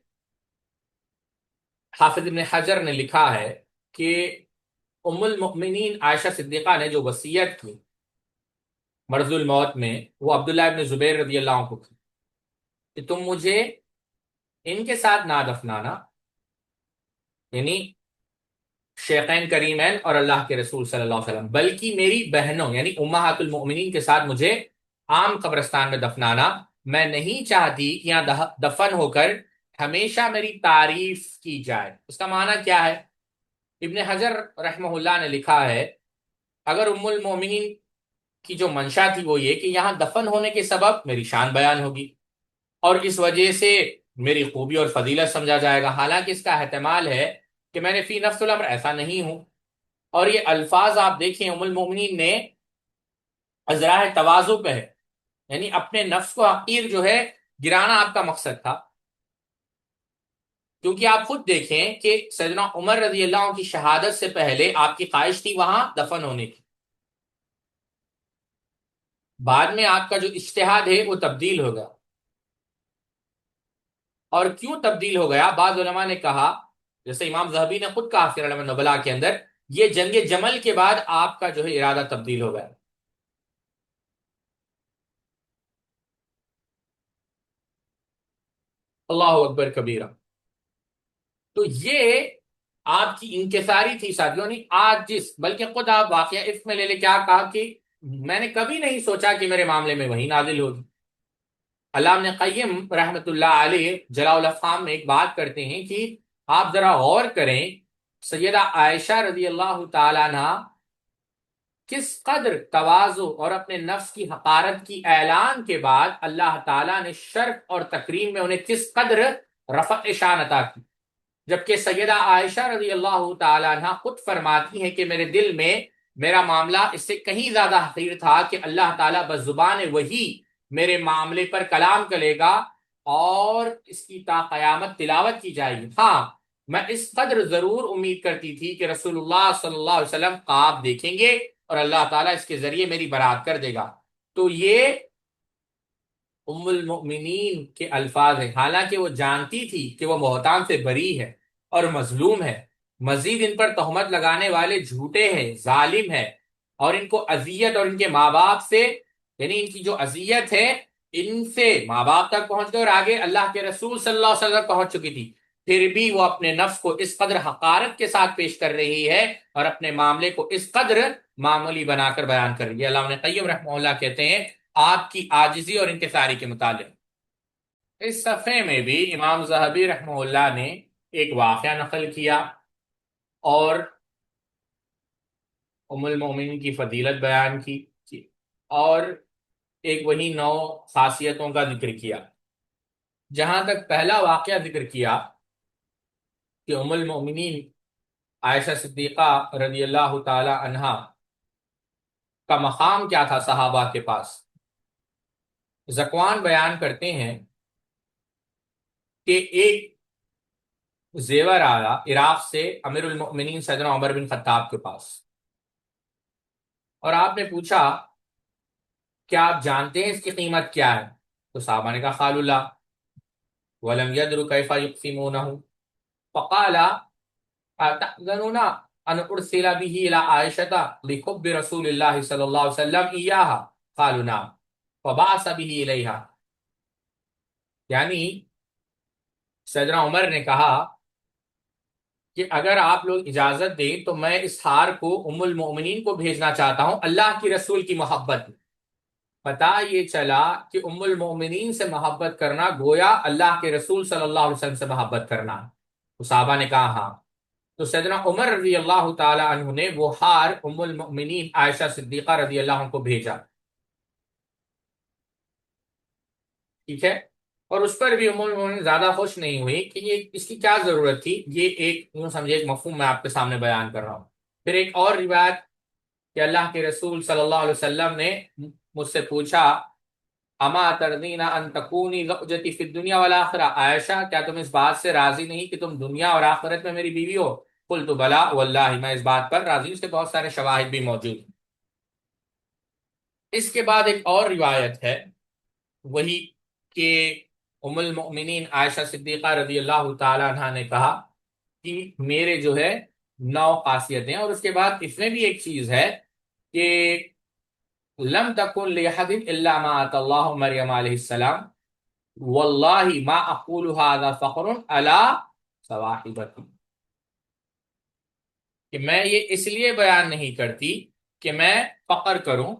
حافظ ابن حجر نے لکھا ہے کہ ام المؤمنین عائشہ صدیقہ نے جو وصیت کی مرض الموت میں، وہ عبداللہ ابن زبیر رضی اللہ عنہ کو کی کہ تم مجھے ان کے ساتھ نہ دفنانا، یعنی شیخین کریمین اور اللہ کے رسول صلی اللہ علیہ وسلم، بلکہ میری بہنوں یعنی امہات المؤمنین کے ساتھ مجھے عام قبرستان میں دفنانا۔ میں نہیں چاہتی کہ یہاں دفن ہو کر ہمیشہ میری تعریف کی جائے۔ اس کا معنی کیا ہے؟ ابن حجر رحمہ اللہ نے لکھا ہے اگر ام المؤمنین کی جو منشا تھی وہ یہ کہ یہاں دفن ہونے کے سبب میری شان بیان ہوگی اور اس وجہ سے میری خوبی اور فضیلت سمجھا جائے گا، حالانکہ اس کا احتمال ہے کہ میں نے فی نفس الامر ایسا نہیں ہوں۔ اور یہ الفاظ آپ دیکھیں ام المؤمنین نے ازراہ تواضع پہ ہے، یعنی اپنے نفس کو حقیر جو ہے گرانا آپ کا مقصد تھا، کیونکہ آپ خود دیکھیں کہ سیدنا عمر رضی اللہ عنہ کی شہادت سے پہلے آپ کی خواہش تھی وہاں دفن ہونے کی، بعد میں آپ کا جو اجتہاد ہے وہ تبدیل ہو گیا۔ اور کیوں تبدیل ہو گیا؟ بعض علماء نے کہا، جیسے امام ذہبی نے خود کہا سیر اعلام النبلاء کے اندر، یہ جنگ جمل کے بعد آپ کا جو ہے ارادہ تبدیل ہو گیا۔ اللہ اکبر کبیرہ۔ تو یہ آپ کی انکساری تھی ساتھیوں، نہیں آج جس، بلکہ خود آپ واقعہ اس میں لے لے کیا کہا کہ میں نے کبھی نہیں سوچا کہ میرے معاملے میں وہی نازل ہوگی۔ علامہ ابن قیم رحمت اللہ علیہ جلاء الافہام میں ایک بات کرتے ہیں کہ آپ ذرا غور کریں سیدہ عائشہ رضی اللہ تعالیٰ عنہ کس قدر تواضع اور اپنے نفس کی حقارت کی اعلان کے بعد اللہ تعالیٰ نے شرف اور تکریم میں انہیں کس قدر رفع شان عطا کی، جبکہ سیدہ عائشہ رضی اللہ تعالیٰ عنہ خود فرماتی ہیں کہ میرے دل میں میرا معاملہ اس سے کہیں زیادہ حقیر تھا کہ اللہ تعالیٰ بزبان وحی میرے معاملے پر کلام کرے گا اور اس کی تا قیامت تلاوت کی جائے گی۔ ہاں، میں اس قدر ضرور امید کرتی تھی کہ رسول اللہ صلی اللہ علیہ وسلم خواب دیکھیں گے اور اللہ تعالیٰ اس کے ذریعے میری برات کر دے گا۔ تو یہ ام المؤمنین کے الفاظ ہیں، حالانکہ وہ جانتی تھی کہ وہ بہتان سے بری ہے اور مظلوم ہے، مزید ان پر تہمت لگانے والے جھوٹے ہیں، ظالم ہیں، اور ان کو اذیت اور ان کے ماں باپ سے، یعنی ان کی جو اذیت ہے ان سے ماں باپ تک پہنچ گئے اور آگے اللہ کے رسول صلی اللہ علیہ وسلم تک پہنچ چکی تھی، پھر بھی وہ اپنے نفس کو اس قدر حقارت کے ساتھ پیش کر رہی ہے اور اپنے معاملے کو اس قدر معمولی بنا کر بیان کر رہی ہے۔ علامہ ابن قیم رحمہ اللہ کہتے ہیں آپ کی عاجزی اور انکساری کے متعلق اس صفحے میں بھی امام ذہبی رحمہ اللہ نے ایک واقعہ نقل کیا اور ام المومنین کی فضیلت بیان کی اور ایک وہی 9 خاصیتوں کا ذکر کیا۔ جہاں تک پہلا واقعہ ذکر کیا کہ ام المومنین عائشہ صدیقہ رضی اللہ تعالی عنہا کا مقام کیا تھا صحابہ کے پاس، ذکوان بیان کرتے ہیں کہ ایک زیور آیا عراق سے امیر المؤمنین سیدنا عمر بن خطاب کے پاس، اور آپ نے پوچھا کیا آپ جانتے ہیں اس کی قیمت کیا ہے؟ تو صحابہ نے کہا قالوا لا ولم يدروا كيف يقسمونه فقال أتأذنون أن أرسل به إلى عائشة لحب رسول الله صلى الله عليه وسلم إياها قالوا نعم فبعث به إليها. یعنی سیدنا عمر نے کہا کہ اگر آپ لوگ اجازت دیں تو میں اس ہار کو ام المؤمنین کو بھیجنا چاہتا ہوں اللہ کی رسول کی محبت میں. پتا یہ چلا کہ ام المؤمنین سے محبت کرنا گویا اللہ کے رسول صلی اللہ علیہ وسلم سے محبت کرنا. تو صحابہ نے کہا ہاں. تو سیدنا عمر رضی اللہ تعالی عنہ نے وہ ہار ام المؤمنین عائشہ صدیقہ رضی اللہ عنہ کو بھیجا. ٹھیک ہے. اور اس پر بھی ام المؤمنین زیادہ خوش نہیں ہوئی کہ یہ اس کی کیا ضرورت تھی. یہ ایک یوں سمجھے ایک مفہوم میں آپ کے سامنے بیان کر رہا ہوں. پھر ایک اور روایت کہ اللہ کے رسول صلی اللہ علیہ وسلم نے مجھ سے پوچھا اما ترضین ان تکونی زوجتی فی الدنیا والآخرہ، عائشہ کیا تم اس بات سے راضی نہیں کہ تم دنیا اور آخرت میں میری بیوی ہو؟ قلت بلا واللہ میں اس بات پر راضی ہوں، اس کے بہت سارے شواہد بھی موجود ہیں. اس کے بعد ایک اور روایت ہے وہی کہ ام المؤمنین عائشہ صدیقہ رضی اللہ تعالی عنہ نے کہا کہ میرے جو ہے 9 خاصیتیں. اور اس کے بعد اس میں بھی ایک چیز ہے کہ لم تکن لأحد الا ما آتى الله مریم علیہ السلام واللہ ما اقول هذا فخر علی صواحبتی. کہ میں یہ اس لیے بیان نہیں کرتی کہ میں فخر کروں،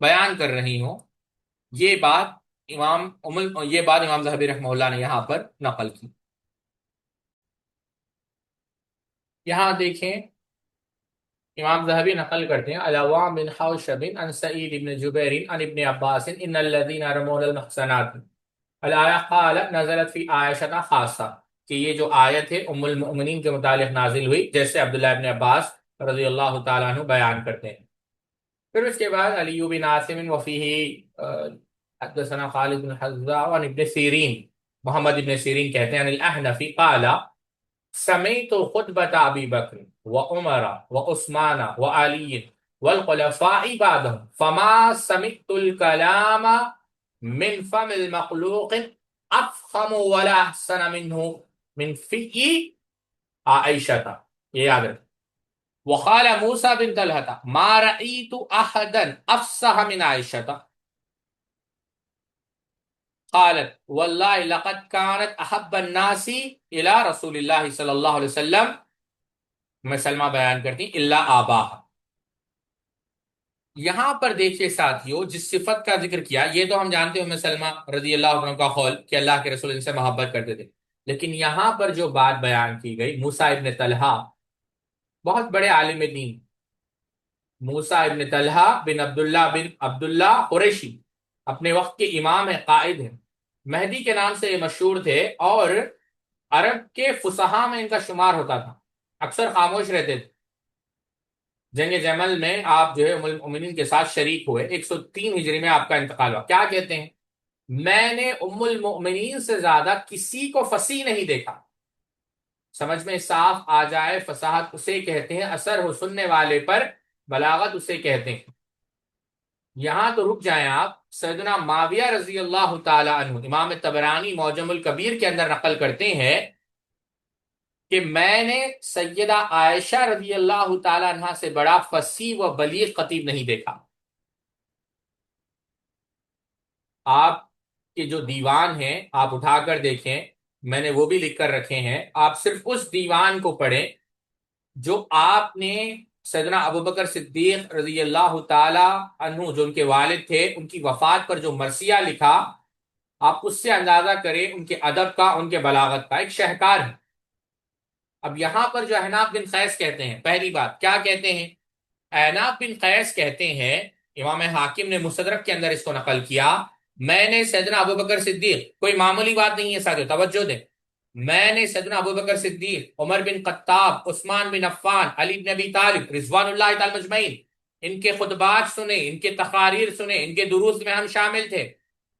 بیان کر رہی ہوں. یہ بات یہ بات امام ذہبی رحمہ اللہ نے یہاں پر نقل کی. یہاں دیکھیں امام ذہبی نقل کرتے ہیں العوام بن حوشب عن سعید بن جبیر عن ابن عباس ان الذين رمون المحصنات الآیہ قال نزلت فی عائشہ خاصہ، کہ یہ جو آیت ہے ام المؤمنین کے متعلق نازل ہوئی جیسے عبداللہ ابن عباس رضی اللہ تعالیٰ عنہ بیان کرتے ہیں. پھر اس کے بعد علی بن عاصم وفیہ حدثنا خالد بن حذاء عن ابن سیرین، محمد ابن سیرین کہتے ہیں عن الاحنفی قال سمعت خطبۃ ابی بکر وعمر وعثمان وعلی والخلفاء بعدهم فما سمعت الكلام من فم المخلوق افخم ولا احسن منه من فی عائشہ. یہ یاد رکھیں. وقال موسى بن طلحة ما رأيت أحدا أفصح من عائشة قالت والله لقد كانت أحب الناس إلى رسول الله صلی اللہ علیہ وسلم. میں سلمہ بیان کرتی اللہ آباہ. یہاں پر دیکھیے ساتھیو جس صفت کا ذکر کیا یہ تو ہم جانتے ہیں سلمہ رضی اللہ عنہ کا قول کہ اللہ کے رسول ان سے محبت کرتے تھے. لیکن یہاں پر جو بات بیان کی گئی موسیٰ ابن طلحہ بہت بڑے عالم دین، موسیٰ ابن طلحہ بن عبداللہ قریشی اپنے وقت کے امام ہیں، قائد ہیں، مہدی کے نام سے یہ مشہور تھے اور عرب کے فصحاء میں ان کا شمار ہوتا تھا. اکثر خاموش رہتے تھے. جنگ جمل میں آپ جو ہے ام المؤمنین کے ساتھ شریک ہوئے. 103 ہجری میں آپ کا انتقال ہوا. کیا کہتے ہیں میں نے ام المؤمنین سے زیادہ کسی کو فصیح نہیں دیکھا. سمجھ میں صاف آ جائے فصاحت اسے کہتے ہیں، اثر ہو سننے والے پر بلاغت اسے کہتے ہیں. یہاں تو رک جائیں آپ. سیدنا معاویہ رضی اللہ تعالی عنہ امام طبرانی معجم الکبیر کے اندر نقل کرتے ہیں کہ میں نے سیدہ عائشہ رضی اللہ تعالی عنہ سے بڑا فصیح و بلیغ خطیب نہیں دیکھا. آپ کے جو دیوان ہیں آپ اٹھا کر دیکھیں، میں نے وہ بھی لکھ کر رکھے ہیں. آپ صرف اس دیوان کو پڑھیں جو آپ نے سیدنا ابوبکر صدیق رضی اللہ تعالی عنہ جو ان کے والد تھے ان کی وفات پر جو مرثیہ لکھا، آپ اس سے اندازہ کریں ان کے ادب کا، ان کے بلاغت کا. ایک شہکار ہے. اب یہاں پر جو احناف بن قیس کہتے ہیں، پہلی بات کیا کہتے ہیں؟ احناف بن قیس کہتے ہیں، امام حاکم نے مستدرک کے اندر اس کو نقل کیا، میں نے سیدنا ابوبکر صدیق، کوئی معمولی بات نہیں ہے ساتھیو توجہ دیں، میں نے سیدنا ابوبکر صدیق، عمر بن خطاب، عثمان بن عفان، علی بن ابی طالب رضوان اللہ تعالی مجمعین ان کے خطبات سنے، ان کے تقاریر سنے، ان کے دروس میں ہم شامل تھے،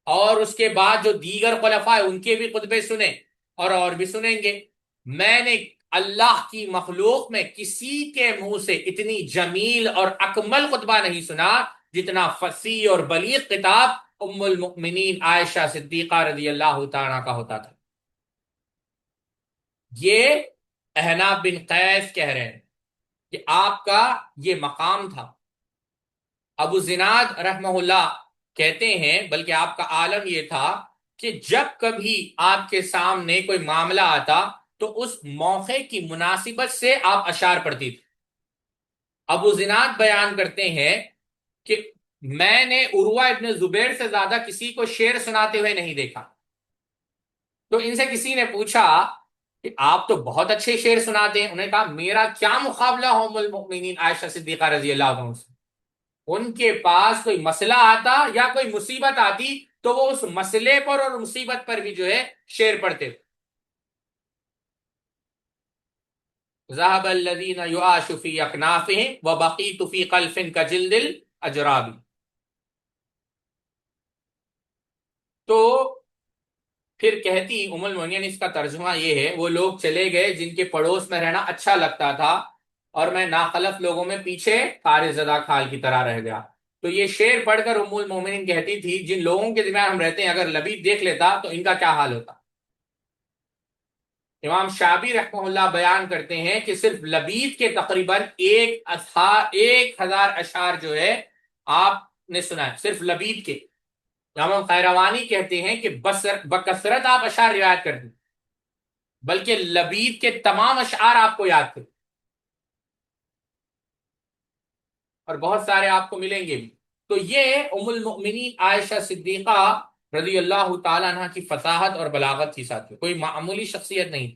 اور اس کے بعد جو دیگر خلفاء ان کے بھی خطبے سنے اور بھی سنیں گے. میں نے اللہ کی مخلوق میں کسی کے منہ سے اتنی جمیل اور اکمل خطبہ نہیں سنا جتنا فصیح اور بلیغ خطاب ام المؤمنین عائشہ صدیقہ رضی اللہ تعالیٰ کا ہوتا تھا۔ یہ احناف بن قیس کہہ رہے ہیں کہ آپ کا یہ مقام تھا۔ ابو زناد رحمہ اللہ کہتے ہیں بلکہ آپ کا عالم یہ تھا کہ جب کبھی آپ کے سامنے کوئی معاملہ آتا تو اس موقع کی مناسبت سے آپ اشعار پڑھتی تھی۔ ابو زناد بیان کرتے ہیں کہ میں نے عروہ ابن زبیر سے زیادہ کسی کو شعر سناتے ہوئے نہیں دیکھا۔ تو ان سے کسی نے پوچھا کہ آپ تو بہت اچھے شعر سناتے ہیں، انہوں نے کہا میرا کیا مقابلہ ہو ام المؤمنین عائشہ صدیقہ رضی اللہ عنہ سے۔ ان کے پاس کوئی مسئلہ آتا یا کوئی مصیبت آتی تو وہ اس مسئلے پر اور مصیبت پر بھی جو ہے شعر پڑھتے تھے۔ ذهب الذين يعاش في اكنافهم وبقيت في قلف كجلد الاجراب۔ تو پھر کہتی ام المؤمنین، اس کا ترجمہ یہ ہے وہ لوگ چلے گئے جن کے پڑوس میں رہنا اچھا لگتا تھا اور میں ناخلف لوگوں میں پیچھے خارج زدہ کھال کی طرح رہ گیا۔ تو یہ شعر پڑھ کر ام المؤمنین کہتی تھی جن لوگوں کے درمیان ہم رہتے ہیں اگر لبید دیکھ لیتا تو ان کا کیا حال ہوتا۔ امام شعبی رحمہ اللہ بیان کرتے ہیں کہ صرف لبید کے تقریباً 1000 اشعار جو ہے آپ نے سنا ہے، صرف لبید کے۔ امام خیروانی کہتے ہیں کہ بکثرت آپ اشعار روایت کرتے بلکہ لبید کے تمام اشعار آپ کو یاد تھے، اور بہت سارے آپ کو ملیں گے بھی۔ تو یہ ام المؤمنین عائشہ صدیقہ رضی اللہ تعالیٰ عنہ کی فصاحت اور بلاغت تھی ساتھ، کوئی معمولی شخصیت نہیں۔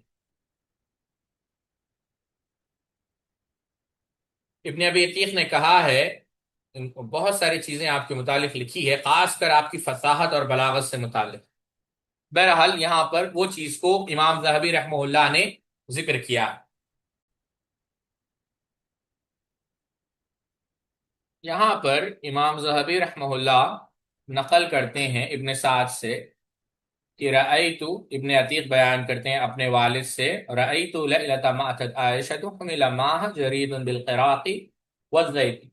ابن ابی عتیق نے کہا ہے، بہت ساری چیزیں آپ کے متعلق لکھی ہے، خاص کر آپ کی فصاحت اور بلاغت سے متعلق۔ بہرحال یہاں پر وہ چیز کو امام ذہبی رحمہ اللہ نے ذکر کیا۔ یہاں پر امام ذہبی رحمہ اللہ نقل کرتے ہیں ابن سعد سے کہ رأیت، ابن عتیق بیان کرتے ہیں اپنے والد سے، رأیت لیلۃ ما اتت عائشۃ حمل معها جرید بالقراق والزیت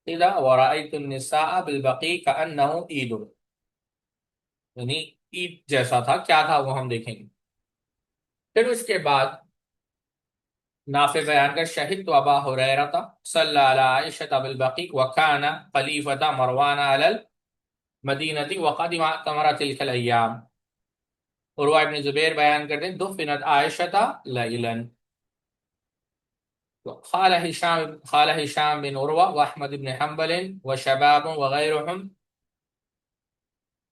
اذا ورأیت النساء بالبقیع کأنہ عید، یعنی عید جیسا تھا، کیا تھا وہ ہم دیکھیں گے۔ پھر اس کے بعد نافع بیان کر شہدت ابا ہریرہ صلی علی عائشۃ بالبقیع وکان خلیفۃ مروان علی المدینہ وقدم اعتمر تلک الایام۔ عروہ ابن زبیر بیان کرتے ہیں دفنت عائشۃ لیلا۔ قال هشام بن عروہ واحمد بن حنبل وشباب وغيرهم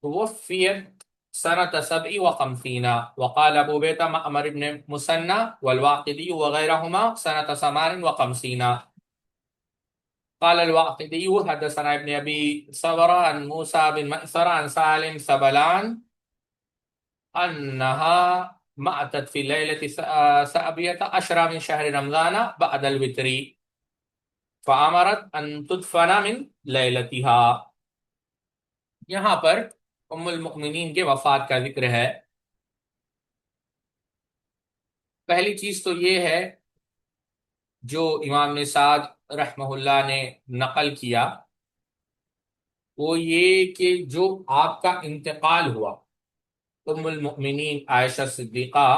توفیت سنة 57 وقال ابو بیتہ معمر بن مسنہ والواقدی وغيرهما سنة 58۔ قال الواقدی حدثنا ابن ابی صبرہ عن موسیٰ بن مأثر عن سالم سبلان انها ماتت في ليلة 17 من شهر رمضان بعد الوتر فامرت ان تدفن من ليلتها۔ یہاں پر ام المؤمنین کے وفات کا ذکر ہے۔ پہلی چیز تو یہ ہے جو امام سعد رحمہ اللہ نے نقل کیا، وہ یہ کہ جو آپ کا انتقال ہوا ام المؤمنین عائشہ صدیقہ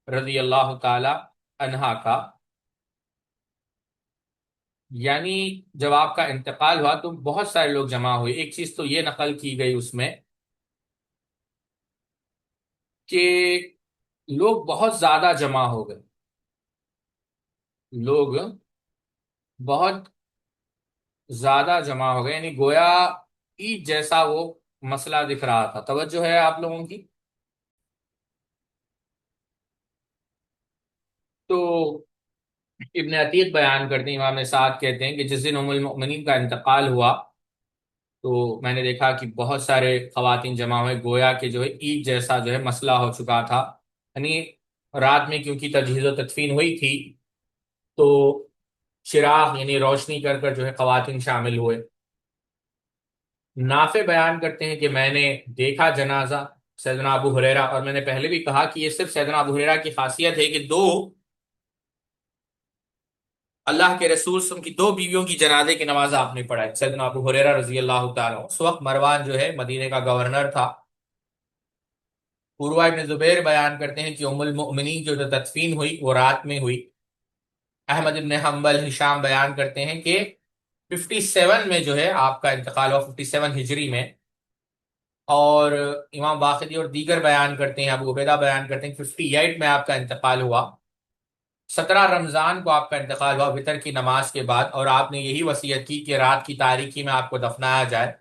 رضی اللہ تعالی عنہا کا، یعنی جب آپ کا انتقال ہوا تو بہت سارے لوگ جمع ہوئے۔ ایک چیز تو یہ نقل کی گئی اس میں کہ لوگ بہت زیادہ جمع ہو گئے، لوگ بہت زیادہ جمع ہو گئے، یعنی گویا عید جیسا وہ مسئلہ دکھ رہا تھا۔ توجہ ہے آپ لوگوں کی؟ تو ابن عتیق بیان کرتے ہیں، امام سعد کہتے ہیں کہ جس دن ام المؤمنین کا انتقال ہوا تو میں نے دیکھا کہ بہت سارے خواتین جمع ہوئے، گویا کہ جو ہے عید جیسا جو ہے مسئلہ ہو چکا تھا۔ یعنی رات میں کیونکہ تجہیز و تدفین ہوئی تھی تو چراغ یعنی روشنی کر کر جو ہے خواتین شامل ہوئے۔ نافع بیان کرتے ہیں کہ میں نے دیکھا جنازہ سیدنا ابو ہریرہ، اور میں نے پہلے بھی کہا کہ یہ صرف سیدنا ابو ہریرہ کی خاصیت ہے کہ اللہ کے رسول صلی اللہ علیہ وسلم کی دو بیویوں کی جنازے کی نماز آپ نے پڑھائی۔ سیدنا ابو ہریرہ رضی اللہ تعالیٰ عنہ، اس وقت مروان جو ہے مدینے کا گورنر تھا۔ عروہ ابن زبیر بیان کرتے ہیں کہ ام المؤمنین جو تدفین ہوئی وہ رات میں ہوئی۔ احمد ابن حنبل، ہشام بیان کرتے ہیں کہ 57 میں جو ہے آپ کا انتقال ہوا، 57 ہجری میں۔ اور امام باقری اور دیگر بیان کرتے ہیں، ابو عبیدہ بیان کرتے ہیں 58 میں آپ کا انتقال ہوا۔ 17 رمضان کو آپ کا انتقال ہوا وطر کی نماز کے بعد، اور آپ نے یہی وصیت کی کہ رات کی تاریکی میں آپ کو دفنایا جائے۔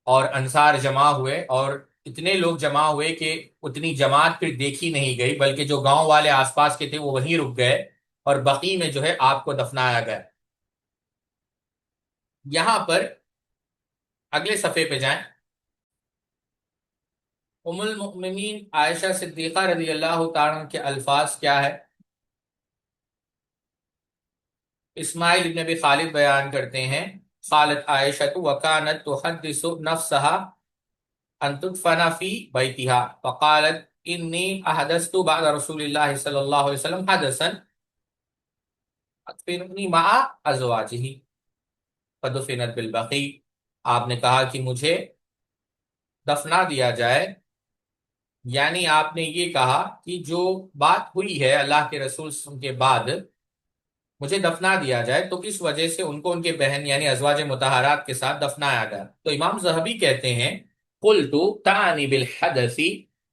اور انصار جمع ہوئے، اور اتنے لوگ جمع ہوئے کہ اتنی جماعت پھر دیکھی نہیں گئی، بلکہ جو گاؤں والے آس پاس کے تھے وہ وہیں رک گئے، اور بقیع میں جو ہے آپ کو دفنایا گیا۔ یہاں پر اگلے صفحے پہ جائیں۔ ام المؤمنین عائشہ صدیقہ رضی اللہ تعالیٰ عنہ کے الفاظ کیا ہے؟ اسماعیل ابن ابی خالد بیان کرتے ہیں، قالت عائشہ وکانت تحدث نفسها ان تدفن فی بیتها فقالت انی احدثت بعد رسول اللہ صلی اللہ علیہ وسلم حدثا ادفننی مع ازواجہ فدفنت بالبقیع۔ آپ نے کہا کہ مجھے دفنا دیا جائے، یعنی آپ نے یہ کہا کہ جو بات ہوئی ہے اللہ کے رسول صلی اللہ علیہ وسلم کے بعد مجھے دفنا دیا جائے، تو کس وجہ سے ان کو ان کے بہن یعنی ازواج مطہرات کے ساتھ دفنایا گیا؟ تو امام ذہبی کہتے ہیں قلت تعنی بالحدث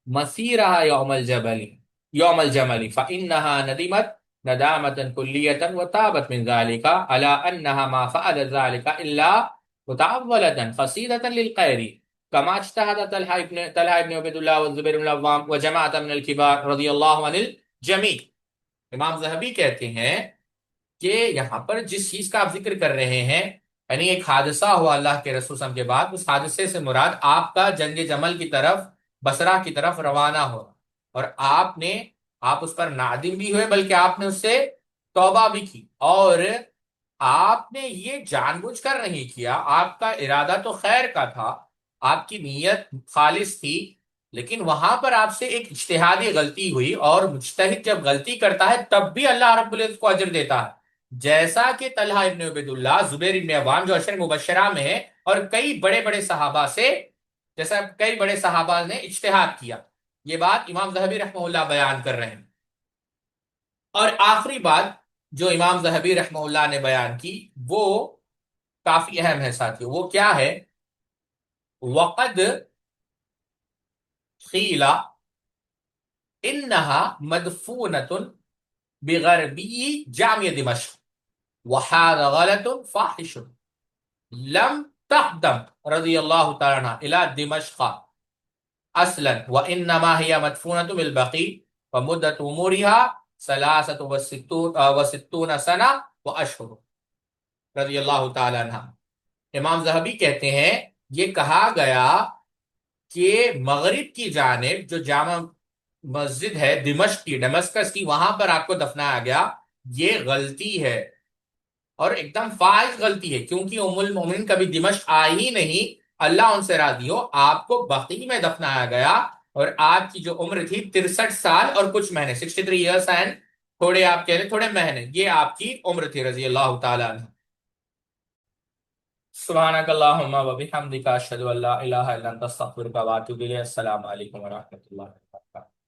مسیرہ یوم الجمل فإنها ندمت ندامة كلية وتابت من ذلك على أنها ما فعلت ذلك إلا متعولة قصيدة للقير كما اجتهد طلحة بن عبید اللہ والزبیر بن العوام وجماعة من الكبار رضی اللہ عن الجمیع۔ امام ذہبی کہتے ہیں کہ یہاں پر جس چیز کا آپ ذکر کر رہے ہیں، یعنی ایک حادثہ ہوا اللہ کے رسول صلی اللہ علیہ وسلم کے بعد، اس حادثے سے مراد آپ کا جنگ جمل کی طرف، بصرہ کی طرف روانہ ہو، اور آپ اس پر نادم بھی ہوئے، بلکہ آپ نے اس سے توبہ بھی کی، اور آپ نے یہ جان بوجھ کر نہیں کیا، آپ کا ارادہ تو خیر کا تھا، آپ کی نیت خالص تھی، لیکن وہاں پر آپ سے ایک اجتہادی غلطی ہوئی، اور مجتہد جب غلطی کرتا ہے تب بھی اللہ رب العزت کو اجر دیتا ہے، جیسا کہ طلحہ ابن عبید اللہ، زبیر ابن عوام جو عشر مبشرہ میں ہے، اور کئی بڑے بڑے صحابہ سے، جیسا کئی بڑے صحابہ نے اجتہاد کیا۔ یہ بات امام ذہبی رحمہ اللہ بیان کر رہے ہیں۔ اور آخری بات جو امام ذہبی رحمہ اللہ نے بیان کی وہ کافی اہم ہے ساتھیو، وہ کیا ہے؟ وقد قیل انہا مدفونۃ بغربی جامع دمشق وهذا غلط فاحش لم تقدم رضی اللہ تعالیٰ عنہ الى دمشق اصلا وانما هي مدفونة بالبقیع ومدت امورها 63 سنہ واشہر رضی اللہ تعالیٰ عنہ۔ امام ذہبی کہتے ہیں یہ کہا گیا کہ مغرب کی جانب جو جامع مسجد ہے دمشق کی، ڈمسکس کی، وہاں پر آپ کو دفنایا گیا، یہ غلطی ہے، اور ایک دم فاحش غلطی ہے، کیونکہ ام المومنین کبھی دمشق آئی ہی نہیں، اللہ ان سے راضی ہو، آپ کو بقیع میں دفنایا گیا، اور آپ کی جو عمر تھی 63 سال اور کچھ مہینے، 63 ایئرس اینڈ تھوڑے، آپ کہہ رہے تھوڑے مہینے، یہ آپ کی عمر تھی رضی اللہ تعالیٰ عنہ۔ سبحانک اللہم و بحمدک اشہد ان لا الہ الا انت استغفرک و اتوب الیک۔ السلام علیکم ورحمۃ اللہ وبرکاتہ۔